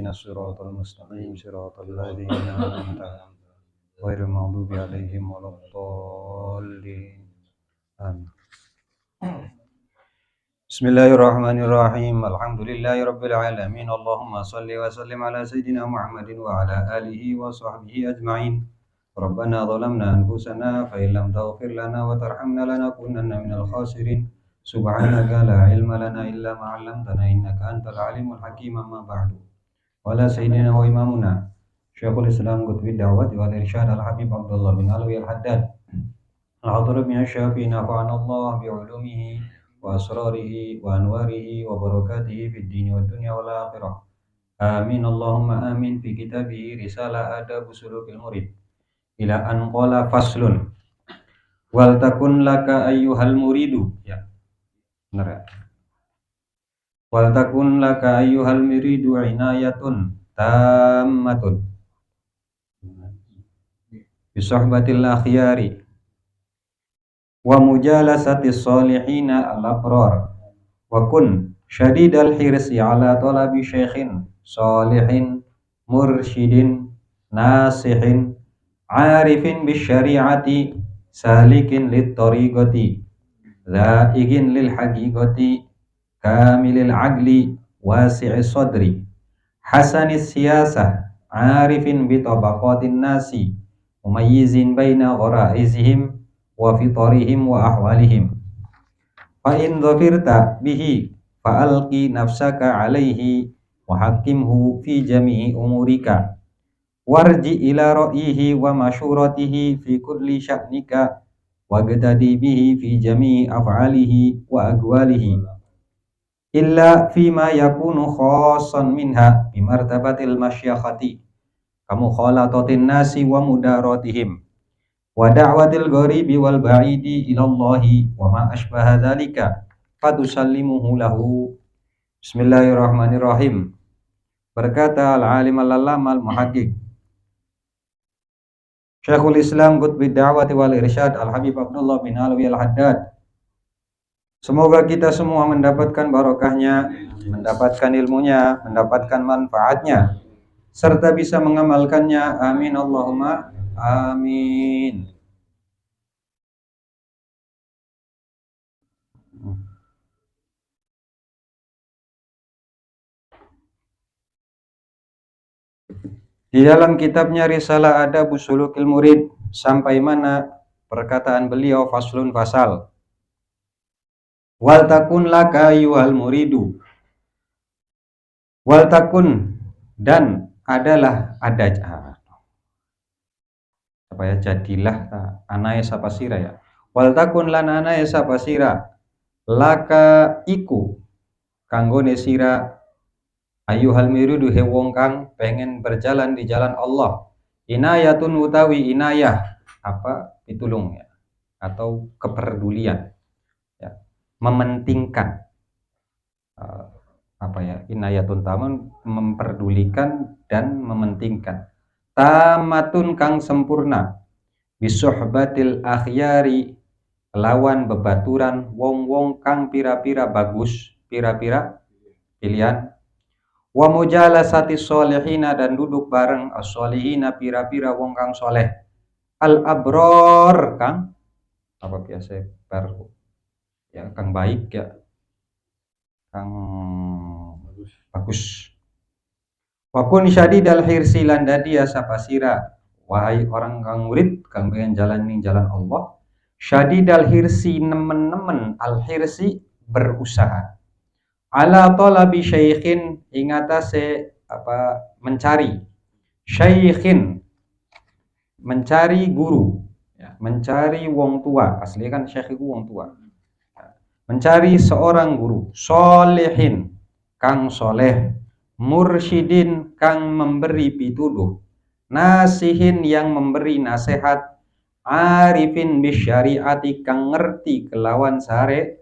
ihdinas siratal mustaqim siratal ladzina an'amta 'alaihim ghairil maghdubi 'alaihim waladdallin. Amin. Bismillahirrahmanirrahim. Alhamdulillahirabbil alamin. Allahumma shalli wa sallim ala sayidina Muhammadin wa ala alihi wa sahbihi ajma'in. Rabbana zalamna anfusana fa illam taghfir lana wa tarhamna lanakunanna minal khasirin. Subhanaka la ilma lana illa ma 'allamtana innaka antal alimul hakim. Amma ba'du. Wala sayyidina wa imamuna Syekhul Islam Qutbi Da'wati wal Irsyad Al-Habib Abdullah bin Alwi Al-Haddad Al-Hadrami Asy-Syafi'i nafa'ana Allah bi'ulumihi wa asrarihi wa anwarihi wa barakatihi fid dini wad dunya wal akhirah. Amin Allahumma amin. Fi kitabihi Risalah Adab Sulukil Murid ila an qala faslun wal takun laka ayyuhal muridu. Ya, benar ya. Wal takun laka ayyuhal muridu inayatun tammatun bi suhbatil akhyari wa mujalasati sholihina al-abrar wa kun syadidal hirsi ala talabi syaikhin sholihin mursyidin nasihin arifin bisyari'ati salikin lit tariqati zaigin lil haqiqati kamilil aqli wasi'is sadri hasanis siyasah arifin bi tabaqatin nasi mumayyizin baina gharaizihim wa fitarihim wa ahwalihim. Fa in dhafirta bihi fa alqi nafsaka alaihi wa hakimhu fi jami'i umurika warji ila ra'yihi wa masyuratihi fi kulli sya'nika wagtadi bihi fi jami'i af'alihi wa aqwalihi illa fima yakunu khassan minha bimartabatil masyakhati kamu khalatatin nasi wa mudaratihim wa da'watil gharibi wal ba'idi ilallahi wa ma asbaha dzalika fatusallimuhu lahu. Bismillahirrahmanirrahim. Berkata al-alim al-allama al-muhaqqiq Syekhul Islam Qutbi Da'wati wal Irsyad Al-Habib Abdullah bin Alwi Al-Haddad, semoga kita semua mendapatkan barokahnya, mendapatkan ilmunya, mendapatkan manfaatnya, serta bisa mengamalkannya. Amin Allahumma amin. Di dalam kitabnya Risalah Adab Sulukil Murid sampai mana perkataan beliau faslun fasal. Wal takun laka ayyuhal muridu. Wal takun dan adalah ada apa ya, jadilah anaya sapasira ya. Wal takun lan anaya sapasira laka iku kanggone sira ayyuhal muridu he wong kang pengen berjalan di jalan Allah. Inayatun utawi inayah apa pitulung ya, atau kepedulian ya, mementingkan apa ya, inayatun taman memperdulikan dan mementingkan, tamatun kang sempurna bisuhbatil akhyari lawan bebaturan wong-wong kang pira-pira bagus, pira-pira pilihan, wa mujalasati sholihina dan duduk bareng as-sholihina pira-pira wong kang soleh, al-abror kang apa biasa baru ya, kang baik ya, kang bagus. Wa kun syadidal hirsi lan dadi sapasira wahai orang kang murid kang pengen jalani jalan Allah, syadidal hirsi nemen-nemen, al hirsi berusaha, ala talabi syaikhin ing atase apa mencari, syaikhin mencari guru ya, mencari wong tua, asli kan syekh itu wong tua, mencari seorang guru, sholihin kang soleh, mursyidin kang memberi pituduh, nasihin yang memberi nasihat, arifin bisyariati kang ngerti kelawan syariat,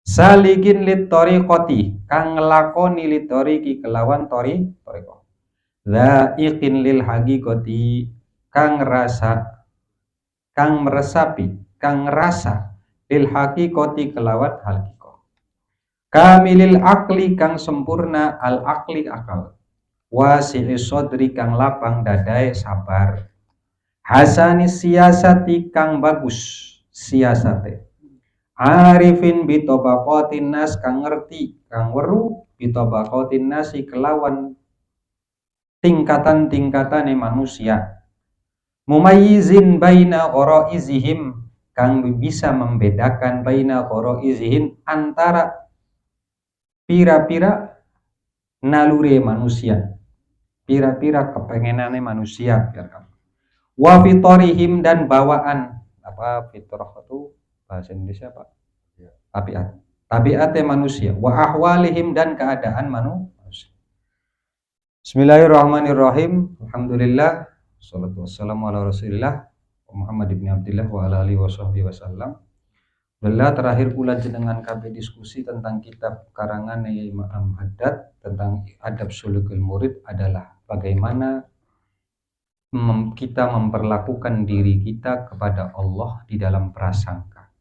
salikin lit tariqati kang nglakoni lit tariqi kelawan tariqah, zaiqin lil haqiqati kang rasa, kang meresapi, kang ngerasa lil haqiqati kelawan haqiqah, kamilil akli kang sempurna al akli akal, wasi'i sodri kang lapang dadae sabar, hasanis siasati kang bagus siasate, arifin bitobaqotin nas kang ngerti kang weruh bitobaqotin nasi kelawan tingkatan-tingkatane manusia, mumayyizin baina qaraizihim kang bisa membedakan baina qaraizihim antara pira-pira nalure manusia, pira-pira kepengenane manusia, wa fitorihim dan bawaan apa fitrah itu bahasa Indonesia Pak? Tabiat. Tabiatnya manusia, wa ahwalihim dan keadaan manusia. Bismillahirrahmanirrahim. Alhamdulillah. Wassalatu wassalamu ala Rasulillah Muhammad ibn Abdillah wa ala alihi washabbihi wasallam. Alhamdulillah terakhir pula jenengan KB diskusi tentang kitab karangan Imam Haddad tentang adab sulukul murid adalah bagaimana kita memperlakukan diri kita kepada Allah di dalam prasangka.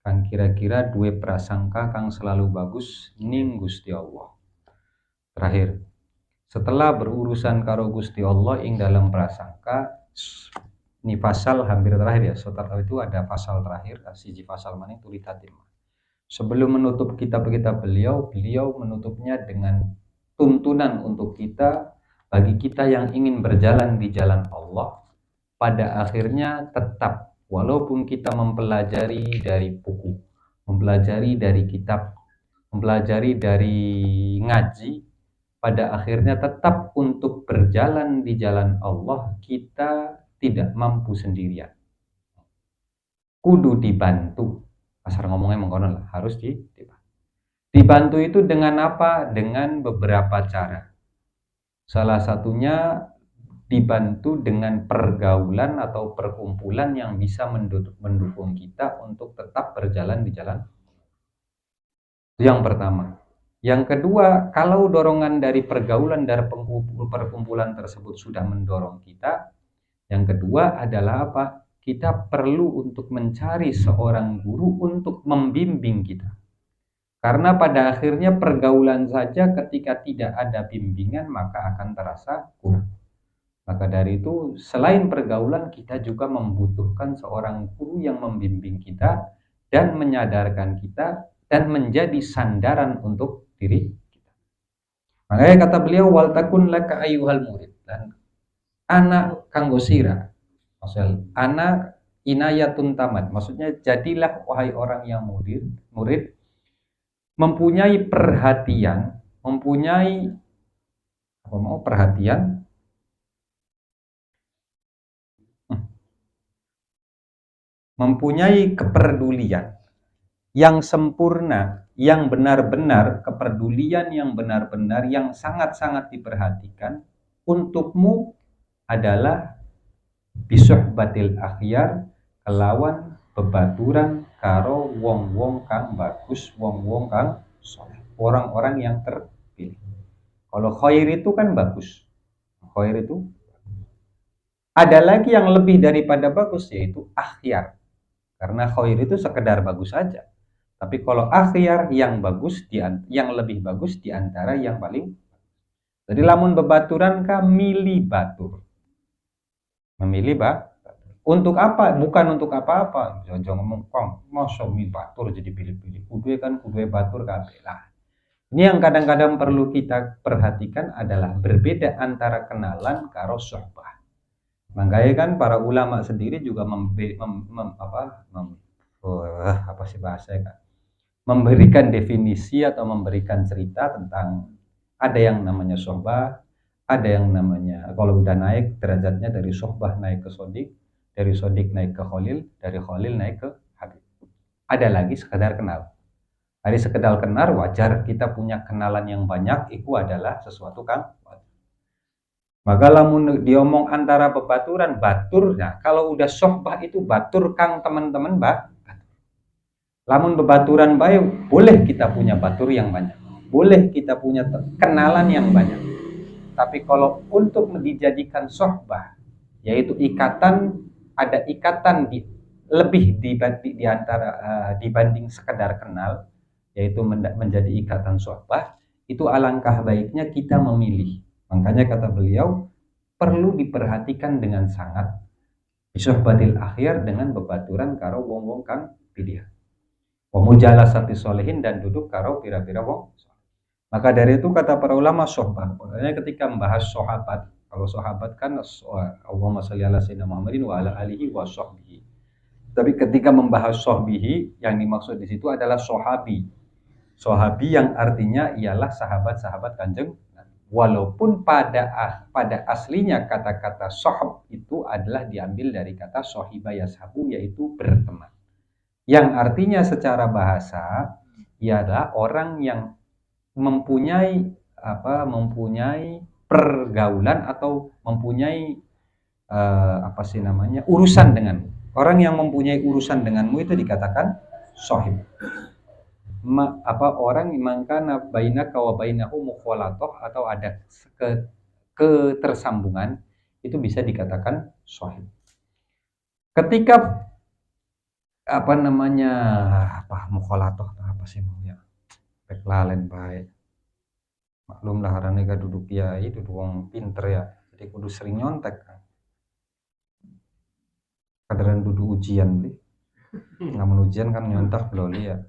Kan kira-kira dua prasangka kang selalu bagus ning Gusti Allah. Terakhir, setelah berurusan karo Gusti Allah ing dalam prasangka, ini pasal hampir terakhir ya. Setelah itu ada pasal terakhir, siji pasal maning tuli tatim. Sebelum menutup kitab-kitab beliau menutupnya dengan tuntunan untuk kita, bagi kita yang ingin berjalan di jalan Allah, pada akhirnya tetap walaupun kita mempelajari dari buku, mempelajari dari kitab, mempelajari dari ngaji, pada akhirnya tetap untuk berjalan di jalan Allah kita tidak mampu sendirian. Kudu dibantu. Pasar ngomongnya mengkono lah, harus dibantu. Dibantu itu dengan apa? Dengan beberapa cara. Salah satunya dibantu dengan pergaulan atau perkumpulan yang bisa mendukung kita untuk tetap berjalan di jalan. Itu yang pertama. Yang kedua, kalau dorongan dari pergaulan dari perkumpulan tersebut sudah mendorong kita, yang kedua adalah apa? Kita perlu untuk mencari seorang guru untuk membimbing kita. Karena pada akhirnya pergaulan saja ketika tidak ada bimbingan maka akan terasa kurang. Maka dari itu selain pergaulan kita juga membutuhkan seorang guru yang membimbing kita dan menyadarkan kita dan menjadi sandaran untuk diri kita. Makanya kata beliau wal takun laka ayyuhal murid, dan anak kanggo sira. Maksudnya anak inayatun tamat. Maksudnya jadilah wahai orang yang murid mempunyai perhatian, mempunyai kepedulian yang sempurna, yang benar-benar, kepedulian yang benar-benar, yang sangat-sangat diperhatikan untukmu adalah bisuhbatil akhyar, kelawan bebaturan karo wong-wong kang bagus, wong-wong kang soleh, orang-orang yang terpilih. Kalau khair itu kan bagus, khair itu ada lagi yang lebih daripada bagus, yaitu akhyar. Karena khair itu sekedar bagus saja. Tapi kalau akhyar yang bagus, yang lebih bagus di antara yang paling. Jadi lamun bebaturan ka milih batur. Memilih untuk apa? Bukan untuk apa-apa. Jangan ngomong kong, masa milih batur jadi pilih-pilih. Kudu batur kabeh lah. Ini yang kadang-kadang perlu kita perhatikan adalah berbeda antara kenalan karo sohbah. Makanya kan para ulama sendiri juga memberikan definisi atau memberikan cerita tentang ada yang namanya sohbah, ada yang namanya kalau udah naik derajatnya dari sohbah naik ke sodik, dari sodik naik ke khalil, dari khalil naik ke habib. Ada lagi sekedar kenal. Dari sekedar kenal wajar kita punya kenalan yang banyak, itu adalah sesuatu kang. Maka lamun diomong antara bebaturan batur, nah kalau udah sohbah itu batur kang teman-teman lamun bebaturan baik boleh kita punya batur yang banyak, boleh kita punya kenalan yang banyak. Tapi kalau untuk dijadikan sohbah, yaitu ikatan, ada ikatan lebih dibanding sekedar kenal, yaitu menjadi ikatan sohbah, itu alangkah baiknya kita memilih. Makanya kata beliau, perlu diperhatikan dengan sangat bisohbatil akhir dengan bebaturan karo wong-wong kang pilihan. Wamujalasati solehin dan duduk karo pira-pira wong. Maka dari itu kata para ulama sohbah, makanya ketika membahas sahabat, kalau sahabat kan Allahumma sholli ala sayyidina Muhammadin wa ala alihi wa sahbihi. Tapi ketika membahas sahbihi, yang dimaksud di situ adalah sahabi. Sahabi yang artinya ialah sahabat-sahabat Kanjeng. Walaupun pada aslinya kata-kata sahab itu adalah diambil dari kata sahiba yashabu, yaitu berteman. Yang artinya secara bahasa ialah orang yang mempunyai pergaulan atau mempunyai urusan dengan orang yang mempunyai urusan denganmu, itu dikatakan sahib. Orang mangkana bainaka wa bainahu mukhalatoh, atau ada ketersambungan, itu bisa dikatakan sahib. Ketika mukhalatoh apa sih mau ya? Lalen baik. Maklum lah karena nega duduk kiai, duduk wong pinter ya. Jadi kudu sering nyontek. Kadaran duduk ujian beli. Ngamun ujian kan nyontek beloli ya.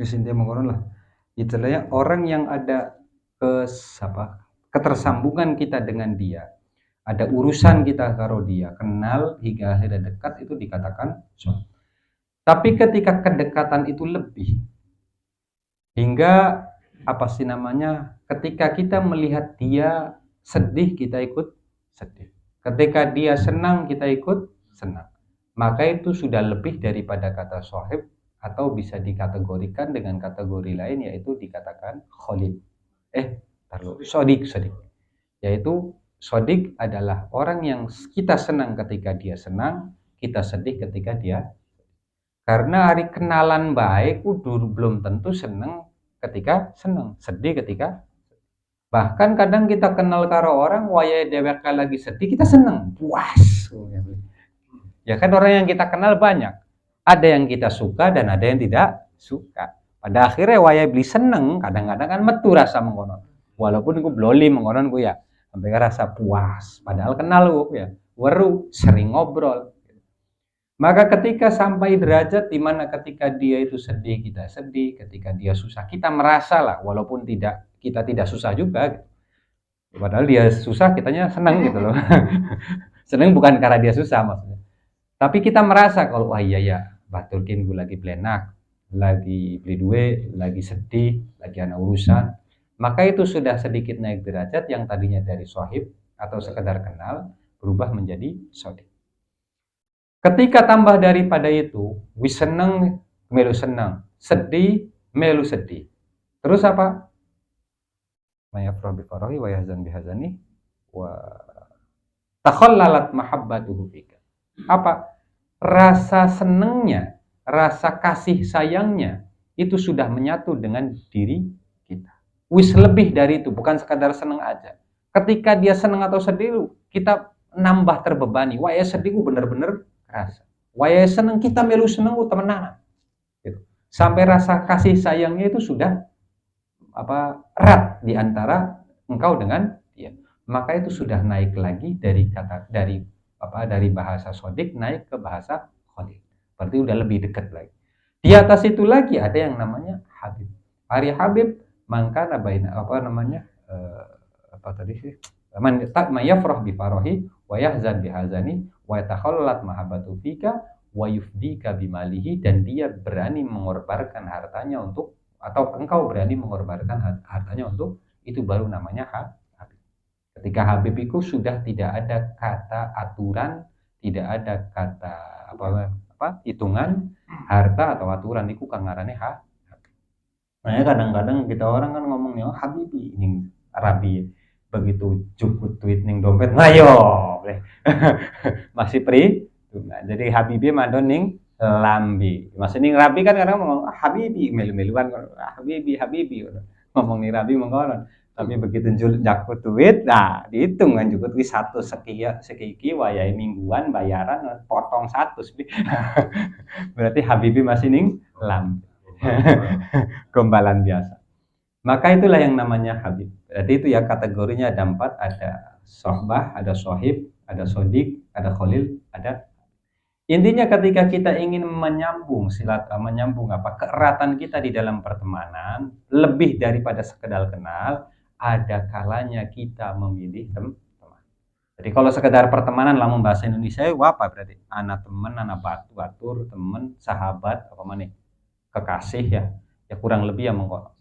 Intinya mengonon lah. Istilahnya orang yang ada ketersambungan kita dengan dia, ada urusan kita karo dia, kenal hingga akhirnya dekat, itu dikatakan sahib. Tapi ketika kedekatan itu lebih, hingga ketika kita melihat dia sedih, kita ikut sedih. Ketika dia senang, kita ikut senang. Maka itu sudah lebih daripada kata sahib, atau bisa dikategorikan dengan kategori lain, yaitu dikatakan khalil. Sodik. Yaitu sodik adalah orang yang kita senang ketika dia senang, kita sedih ketika dia. Karena hari kenalan baik belum tentu senang ketika senang, sedih ketika. Bahkan kadang kita kenal karo orang, waya dewek lagi sedih, kita senang, puas. Ya kan, orang yang kita kenal banyak. Ada yang kita suka dan ada yang tidak suka. Pada akhirnya waya beli seneng, kadang-kadang kan metu rasa mengonon. Walaupun gue bloli mengonon gue ya, sampai rasa puas. Padahal kenal gue ya, weru, sering ngobrol. Maka ketika sampai derajat di mana ketika dia itu sedih, kita sedih. Ketika dia susah, kita merasa lah, walaupun kita tidak susah juga. Gitu. Padahal dia susah, kitanya senang gitu loh. Senang bukan karena dia susah maksudnya. Tapi kita merasa kalau wah iya batulkin gue lagi blenak, lagi beli duit, lagi sedih, lagi ada urusan. Maka itu sudah sedikit naik derajat, yang tadinya dari sahib atau sekedar kenal berubah menjadi sodik. Ketika tambah daripada itu, wis seneng melu senang, sedih melu sedih. Terus apa? Mayafrah bi farahi wa yahzan bi hazani wa takhallalat mahabbatuhu fika. Apa? Rasa senengnya, rasa kasih sayangnya itu sudah menyatu dengan diri kita. Wis lebih dari itu, bukan sekadar seneng aja. Ketika dia seneng atau sedih, kita nambah terbebani. Wah ya sedih bener-bener rasa. Wah ya seneng, kita melu seneng temenan. Gitu. Sampai rasa kasih sayangnya itu sudah erat di antara engkau dengan dia. Maka itu sudah naik lagi dari bahasa sodik naik ke bahasa khalil. Berarti udah lebih dekat lagi. Di atas itu lagi ada yang namanya habib. Hari habib maka man yafrah bi farahi wa yahzan bi hazani wa yatakhallat mahabbatu fika wa yufdika bimalihi, dan dia berani mengorbankan hartanya untuk, atau engkau berani mengorbankan hartanya untuk, itu baru namanya Habib. Ketika Habib itu sudah tidak ada kata aturan, tidak ada kata hitungan harta atau aturan, itu kang ngarane Habib. Makanya kadang-kadang kita orang kan ngomongnya Habibi ning Arabi, begitu cukup tweet ning dompet ngayo masih pri. Nah, jadi Habibi madon ning lambi. Masih ning Rabi kan kadang ngomong Habibi melu-meluan Habibi ngomong ning Rabi mengkonon. Tapi begitu jakut duit, nah dihitung kan juga duit satu sekiki wayai mingguan bayaran potong satu. Berarti Habibi masih ning lambi. Gombalan biasa. Maka itulah yang namanya Habib. Berarti itu ya kategorinya ada 4, ada sohbah, ada sohib, ada sodik, ada khalil, ada. Intinya ketika kita ingin menyambung keeratan kita di dalam pertemanan, lebih daripada sekedar kenal, ada kalanya kita memilih teman. Jadi kalau sekedar pertemanan lamun bahasa Indonesia apa berarti? Anak teman, anak batur, teman, sahabat, apa mana? Kekasih ya kurang lebih ya mengko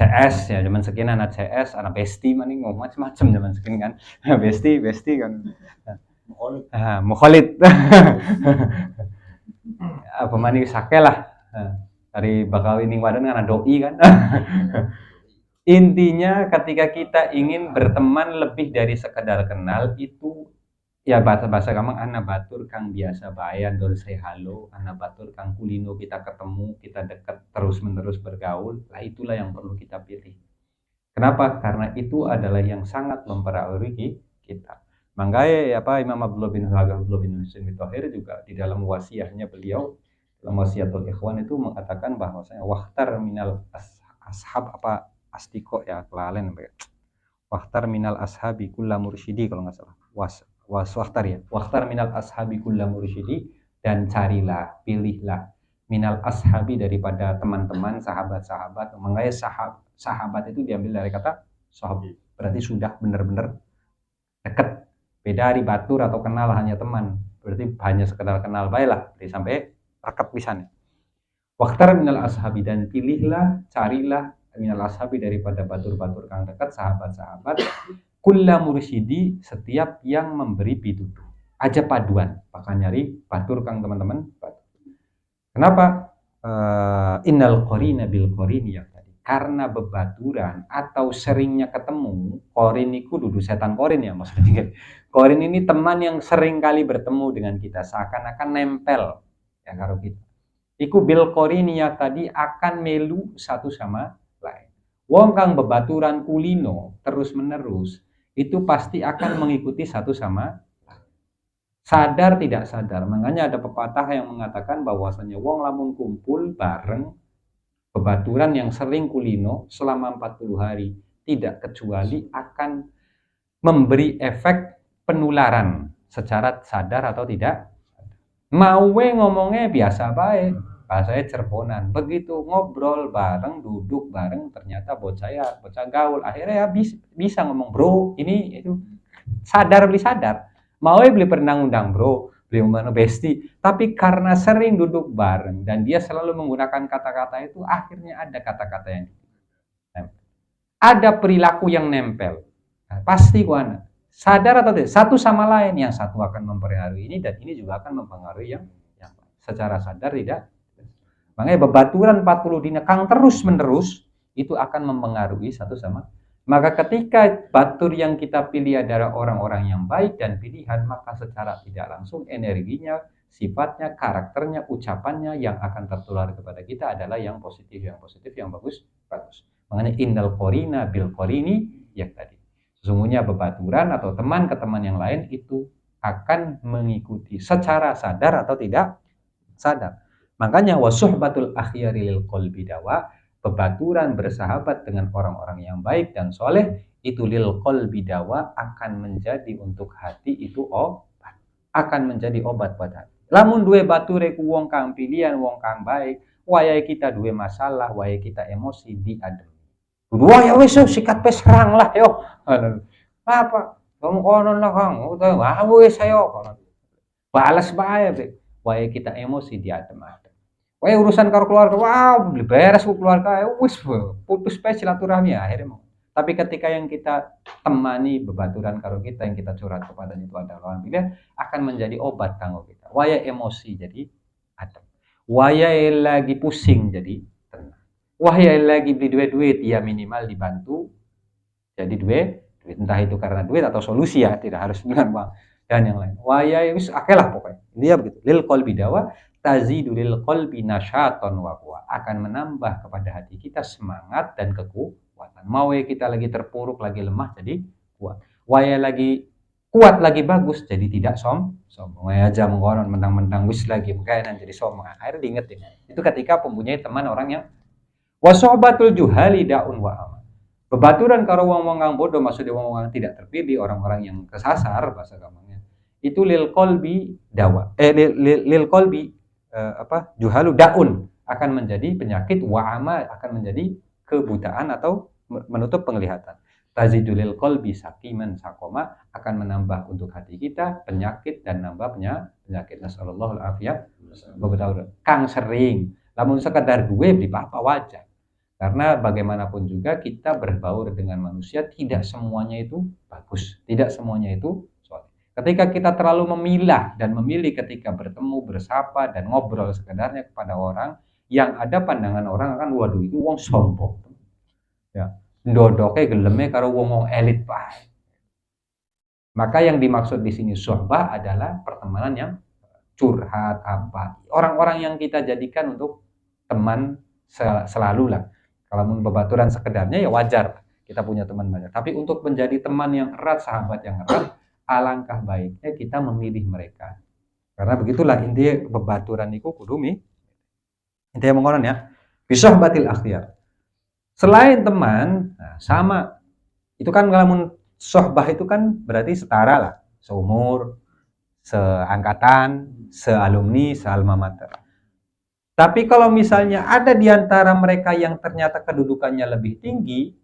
CS ya zaman sekian anak CS anak besti maning ngomong macam-macam zaman sekian kan besti kan mukholid apa maning sake lah dari bakal ini wadan kan doi kan. Intinya ketika kita ingin berteman lebih dari sekedar kenal, itu ya bahasa gampang anak batur kang biasa bayan dol say halo, anak batur kang kulino kita ketemu, kita dekat terus menerus bergaul, lah itulah yang perlu kita pilih. Kenapa? Karena itu adalah yang sangat mempengaruhi kita. Makanya Imam Abdullah bin Husain bin Thahir juga di dalam wasiahnya beliau, dalam wasiatul ikhwan itu mengatakan bahwasanya wahtar minal ashab astiko ya kelalen wahtar minal ashabi kulla mursyidi kalau nggak salah wahtar minal ashabi kulla mursyidi, dan carilah, pilihlah minal ashabi daripada teman-teman, sahabat-sahabat. Makanya sahabat itu diambil dari kata sahabat, berarti sudah benar-benar dekat. Beda dari batur atau kenal hanya teman, berarti hanya sekedar kenal baiklah, berarti sampai dekat pisan. Wahtar minal ashabi, dan pilihlah, carilah minal ashabi daripada batur-batur kang dekat, sahabat-sahabat, kulla mursyidi, setiap yang memberi pitutuh. Aja paduan, maka nyari batur kang teman-teman. Kenapa? Innal qarina bil qarini ya tadi. Karena bebaturan atau seringnya ketemu, qarin itu dudu setan qarin ya maksudnya. Qarin ini teman yang sering kali bertemu dengan kita, seakan-akan nempel ya karo kita. Iku bil qarini ya tadi akan melu satu sama lain. Wong kang bebaturan kulino terus menerus itu pasti akan mengikuti satu sama sadar tidak sadar. Makanya ada pepatah yang mengatakan bahwasanya wong lamun kumpul bareng bebaturan yang sering kulino selama 40 hari tidak kecuali akan memberi efek penularan secara sadar atau tidak. Mawe ngomongnya biasa baik, bahasanya cerponan. Begitu ngobrol bareng, duduk bareng, ternyata bocah gaul. Akhirnya ya bisa ngomong bro, ini itu sadar beli sadar. Mau beli pernah undang bro, beli mana besti. Tapi karena sering duduk bareng dan dia selalu menggunakan kata-kata itu, akhirnya ada kata-kata yang nempel. Ada perilaku yang nempel. Nah, pasti kuana. Sadar atau tidak? Satu sama lain, yang satu akan mempengaruhi ini dan ini juga akan mempengaruhi yang secara sadar tidak. Makanya bebaturan 40 dina kang terus menerus itu akan mempengaruhi satu sama. Maka ketika batur yang kita pilih adalah orang-orang yang baik dan pilihan, maka secara tidak langsung energinya, sifatnya, karakternya, ucapannya yang akan tertular kepada kita adalah yang positif, yang bagus. Makanya innal qarina bil qarini yang tadi. Sesungguhnya bebaturan atau teman ke teman yang lain itu akan mengikuti secara sadar atau tidak sadar. Makanya wasuhbatul akhyari lil qalbi dawa, bebaturan bersahabat dengan orang-orang yang baik dan soleh itu lil qalbi dawa, akan menjadi untuk hati itu obat, akan menjadi obat buat hati. Lamun duwe bature ku wong kang pilihan, wong kang baik, wayahe kita duwe masalah, wayahe kita emosi diadem. Dua ya wis sikat pe serang lah yo. Apa? Kamu konon lah Kang. Udah wis ayo. Balas bae. Waya kita emosi diadem-adem. Waya urusan karo keluarga, wow, beres ku keluarga, wis putus pe silaturahmi akhirnya mau. Tapi ketika yang kita temani bebaturan karo kita, yang kita curhat kepada itu adalah alhamdulillah akan menjadi obat kanggo kita. Waya emosi jadi adem. Waya lagi pusing jadi tenang. Waya lagi beli duit-duit, ya minimal dibantu jadi duit, entah itu karena duit atau solusi ya, tidak harus dengan uang dan yang lain. Waya wis akeh lah pokoknya. Dia begitu. Lil qalbi dawa tazidu lil qalbi nasyaton wa quwa, akan menambah kepada hati kita semangat dan kekuatan. Mau kita lagi terpuruk, lagi lemah jadi kuat. Waya lagi kuat, lagi bagus jadi tidak sombong. Waya aja mengkonon menang-menang wis lagi mungkin jadi sombong. Akhirnya diingetin. Itu ketika mempunyai teman orang yang wasohbatul juhali daun wa aman. Bebaturan karo wong-wong kang bodoh, maksudnya wong-wong tidak terpilih, orang-orang yang kesasar bahasa gampangnya. Itu lil qalbi dawa. Lil qalbi juhalu daun, akan menjadi penyakit, wa ama akan menjadi kebutaan atau menutup penglihatan. Tazidulil qalbi sakiman sakoma, akan menambah untuk hati kita penyakit dan nambah penyakit. Nasallallahu alafiyah. Kang sering lamun sekedar duwe beli apa wajar. Karena bagaimanapun juga kita berbaur dengan manusia, tidak semuanya itu bagus, tidak semuanya itu soleh. Ketika kita terlalu memilah dan memilih ketika bertemu, bersapa, dan ngobrol sekedarnya kepada orang, yang ada pandangan orang akan, waduh itu wong sombong. Ya, ndodoknya geleme karo wong elit pak. Maka yang dimaksud di sini sohbah adalah pertemanan yang curhat apa. Orang-orang yang kita jadikan untuk teman selalu lah. Kalau bebaturan sekedarnya ya wajar kita punya teman banyak. Tapi untuk menjadi teman yang erat, sahabat yang erat, alangkah baiknya kita memilih mereka. Karena begitulah intinya bebaturan itu kudumi. Intinya mengonon ya. Bisohbatil akhyar. Selain teman, nah sama. Itu kan kalau sohbah itu kan berarti setara lah. Seumur, seangkatan, sealumni, sealma mater. Tapi kalau misalnya ada di antara mereka yang ternyata kedudukannya lebih tinggi,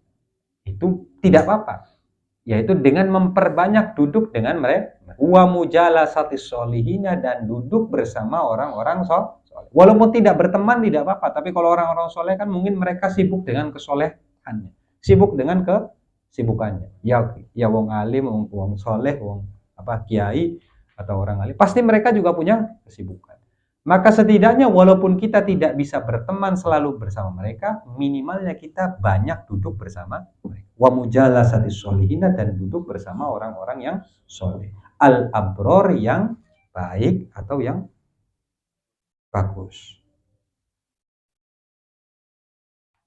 itu tidak apa-apa. Yaitu dengan memperbanyak duduk dengan mereka. Wa mujalasatis solihina, dan duduk bersama orang-orang soleh. Walaupun tidak berteman tidak apa-apa, tapi kalau orang-orang soleh kan mungkin mereka sibuk dengan kesolehannya. Sibuk dengan kesibukannya. Ya wong alim, wong soleh, wong kiai atau orang alim, pasti mereka juga punya kesibukan. Maka setidaknya walaupun kita tidak bisa berteman selalu bersama mereka, minimalnya kita banyak duduk bersama mereka. Wa mujalasatis solihina, dan duduk bersama orang-orang yang soleh. Al-abror, yang baik atau yang bagus.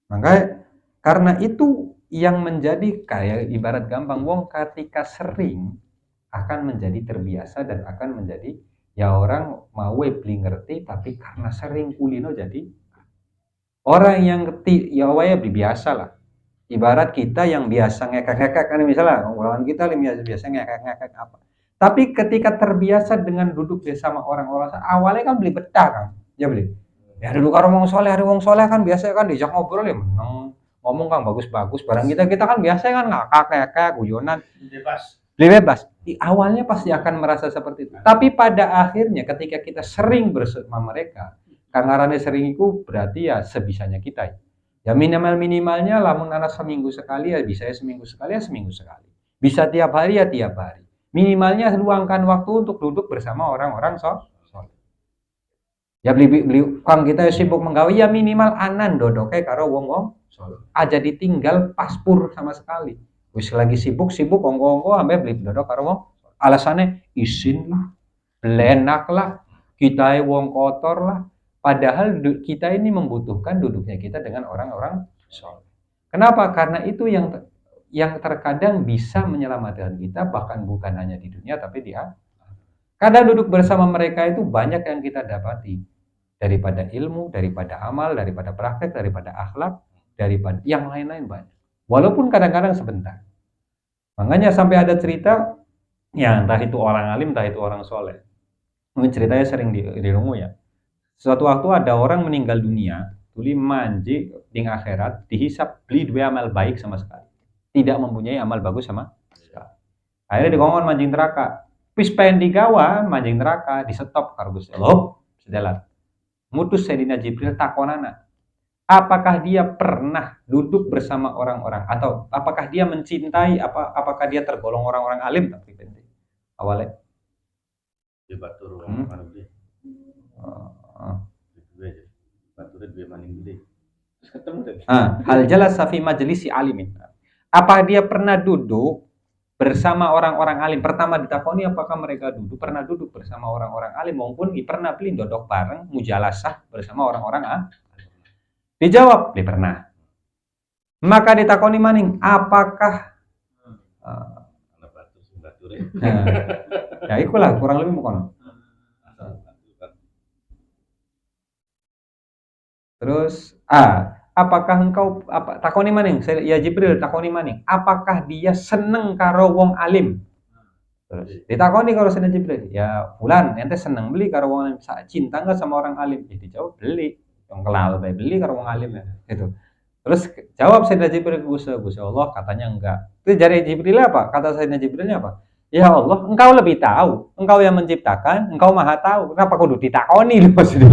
Maka karena itu yang menjadi kayak ibarat gampang, wong ketika sering akan menjadi terbiasa dan akan menjadi ya orang mau beli ngerti, tapi karena sering kulino jadi orang yang ngerti ya waya biasa lah. Ibarat kita yang biasa ngekek-ngekek kan, misalnya lawan kita biasa ngekek-ngekek apa. Tapi ketika terbiasa dengan duduk bersama orang-orang, awalnya kan beli betah kan. Ya beli. Ya duduk karo wong soleh, hari wong soleh kan biasa kan diajak ngobrol ya meneng. Ngomong kan bagus-bagus, barang kita kan biasa kan ngakak-ngekek, guyonan. Bebas. Di awalnya pasti akan merasa seperti itu. Tapi pada akhirnya ketika kita sering bersama mereka, kangarane sering itu berarti ya sebisanya kita. Ya minimalnya lamun anak seminggu sekali ya bisa ya seminggu sekali. Bisa tiap hari ya tiap hari. Minimalnya luangkan waktu untuk duduk bersama orang-orang soleh. Ya beli kang kita sibuk menggawe ya minimal anan dodoknya karo wong-wong soleh. Aja ditinggal paspur sama sekali. Wis lagi sibuk ongko-ongko ampe beli dodok karo wong. Alasannya isin lah, belenak lah, kita wong kotor lah. Padahal kita ini membutuhkan duduknya kita dengan orang-orang soleh. Kenapa? Karena itu yang terkadang bisa menyelamatkan kita, bahkan bukan hanya di dunia tapi di akhirat. Kadang duduk bersama mereka itu banyak yang kita dapati, daripada ilmu, daripada amal, daripada praktek, daripada akhlak, daripada yang lain-lain banyak. Walaupun kadang-kadang sebentar. Makanya sampai ada cerita, ya entah itu orang alim, entah itu orang soleh. Mungkin ceritanya sering dirungu ya. Suatu waktu ada orang meninggal dunia, tuli manji di akhirat, dihisap beli dua amal baik sama sekali. Tidak mempunyai amal bagus sama sekali. Akhirnya dikongkon manjing neraka. Pis pengen digawa, manjing neraka, di stop karo Gusti Allah. sedalat. Ngutus Sayyidina Jibril takonana, apakah dia pernah duduk bersama orang-orang atau apakah dia mencintai apakah dia tergolong orang-orang alim tapi penting awalnya Dia batur anu gede. Itu aja. Baturnya dua maning gede. Terus ketemu tadi. Hal jalasa fi majlisi alimin. Apa dia pernah duduk bersama orang-orang alim? Pertama ditakoni apakah mereka pernah duduk bersama orang-orang alim maupun pernah beli dodok bareng mujalasah bersama orang-orang alim. Dijawab, dia pernah. Maka ditakoni maning, apakah ya ikulah kurang lebih bukan. Terus apakah engkau takoni maning ya Jibril takoni maning, apakah dia seneng karo wong alim? Terus ditakoni karo Sayyidina Jibril, ya fulan ente seneng beli karo wong alim, cinta enggak sama orang alim? Ya dijawab beli, yang kenal bae beli karo wong alim ya gitu. Terus jawab Sayyidina Jibril, Gusti Allah katanya enggak. Itu dari Jibril apa? Kata Sayyidina Jibrilnya apa? Ya Allah, engkau lebih tahu. Engkau yang menciptakan, engkau maha tahu. Kenapa kudu ditakoni lu maksudnya?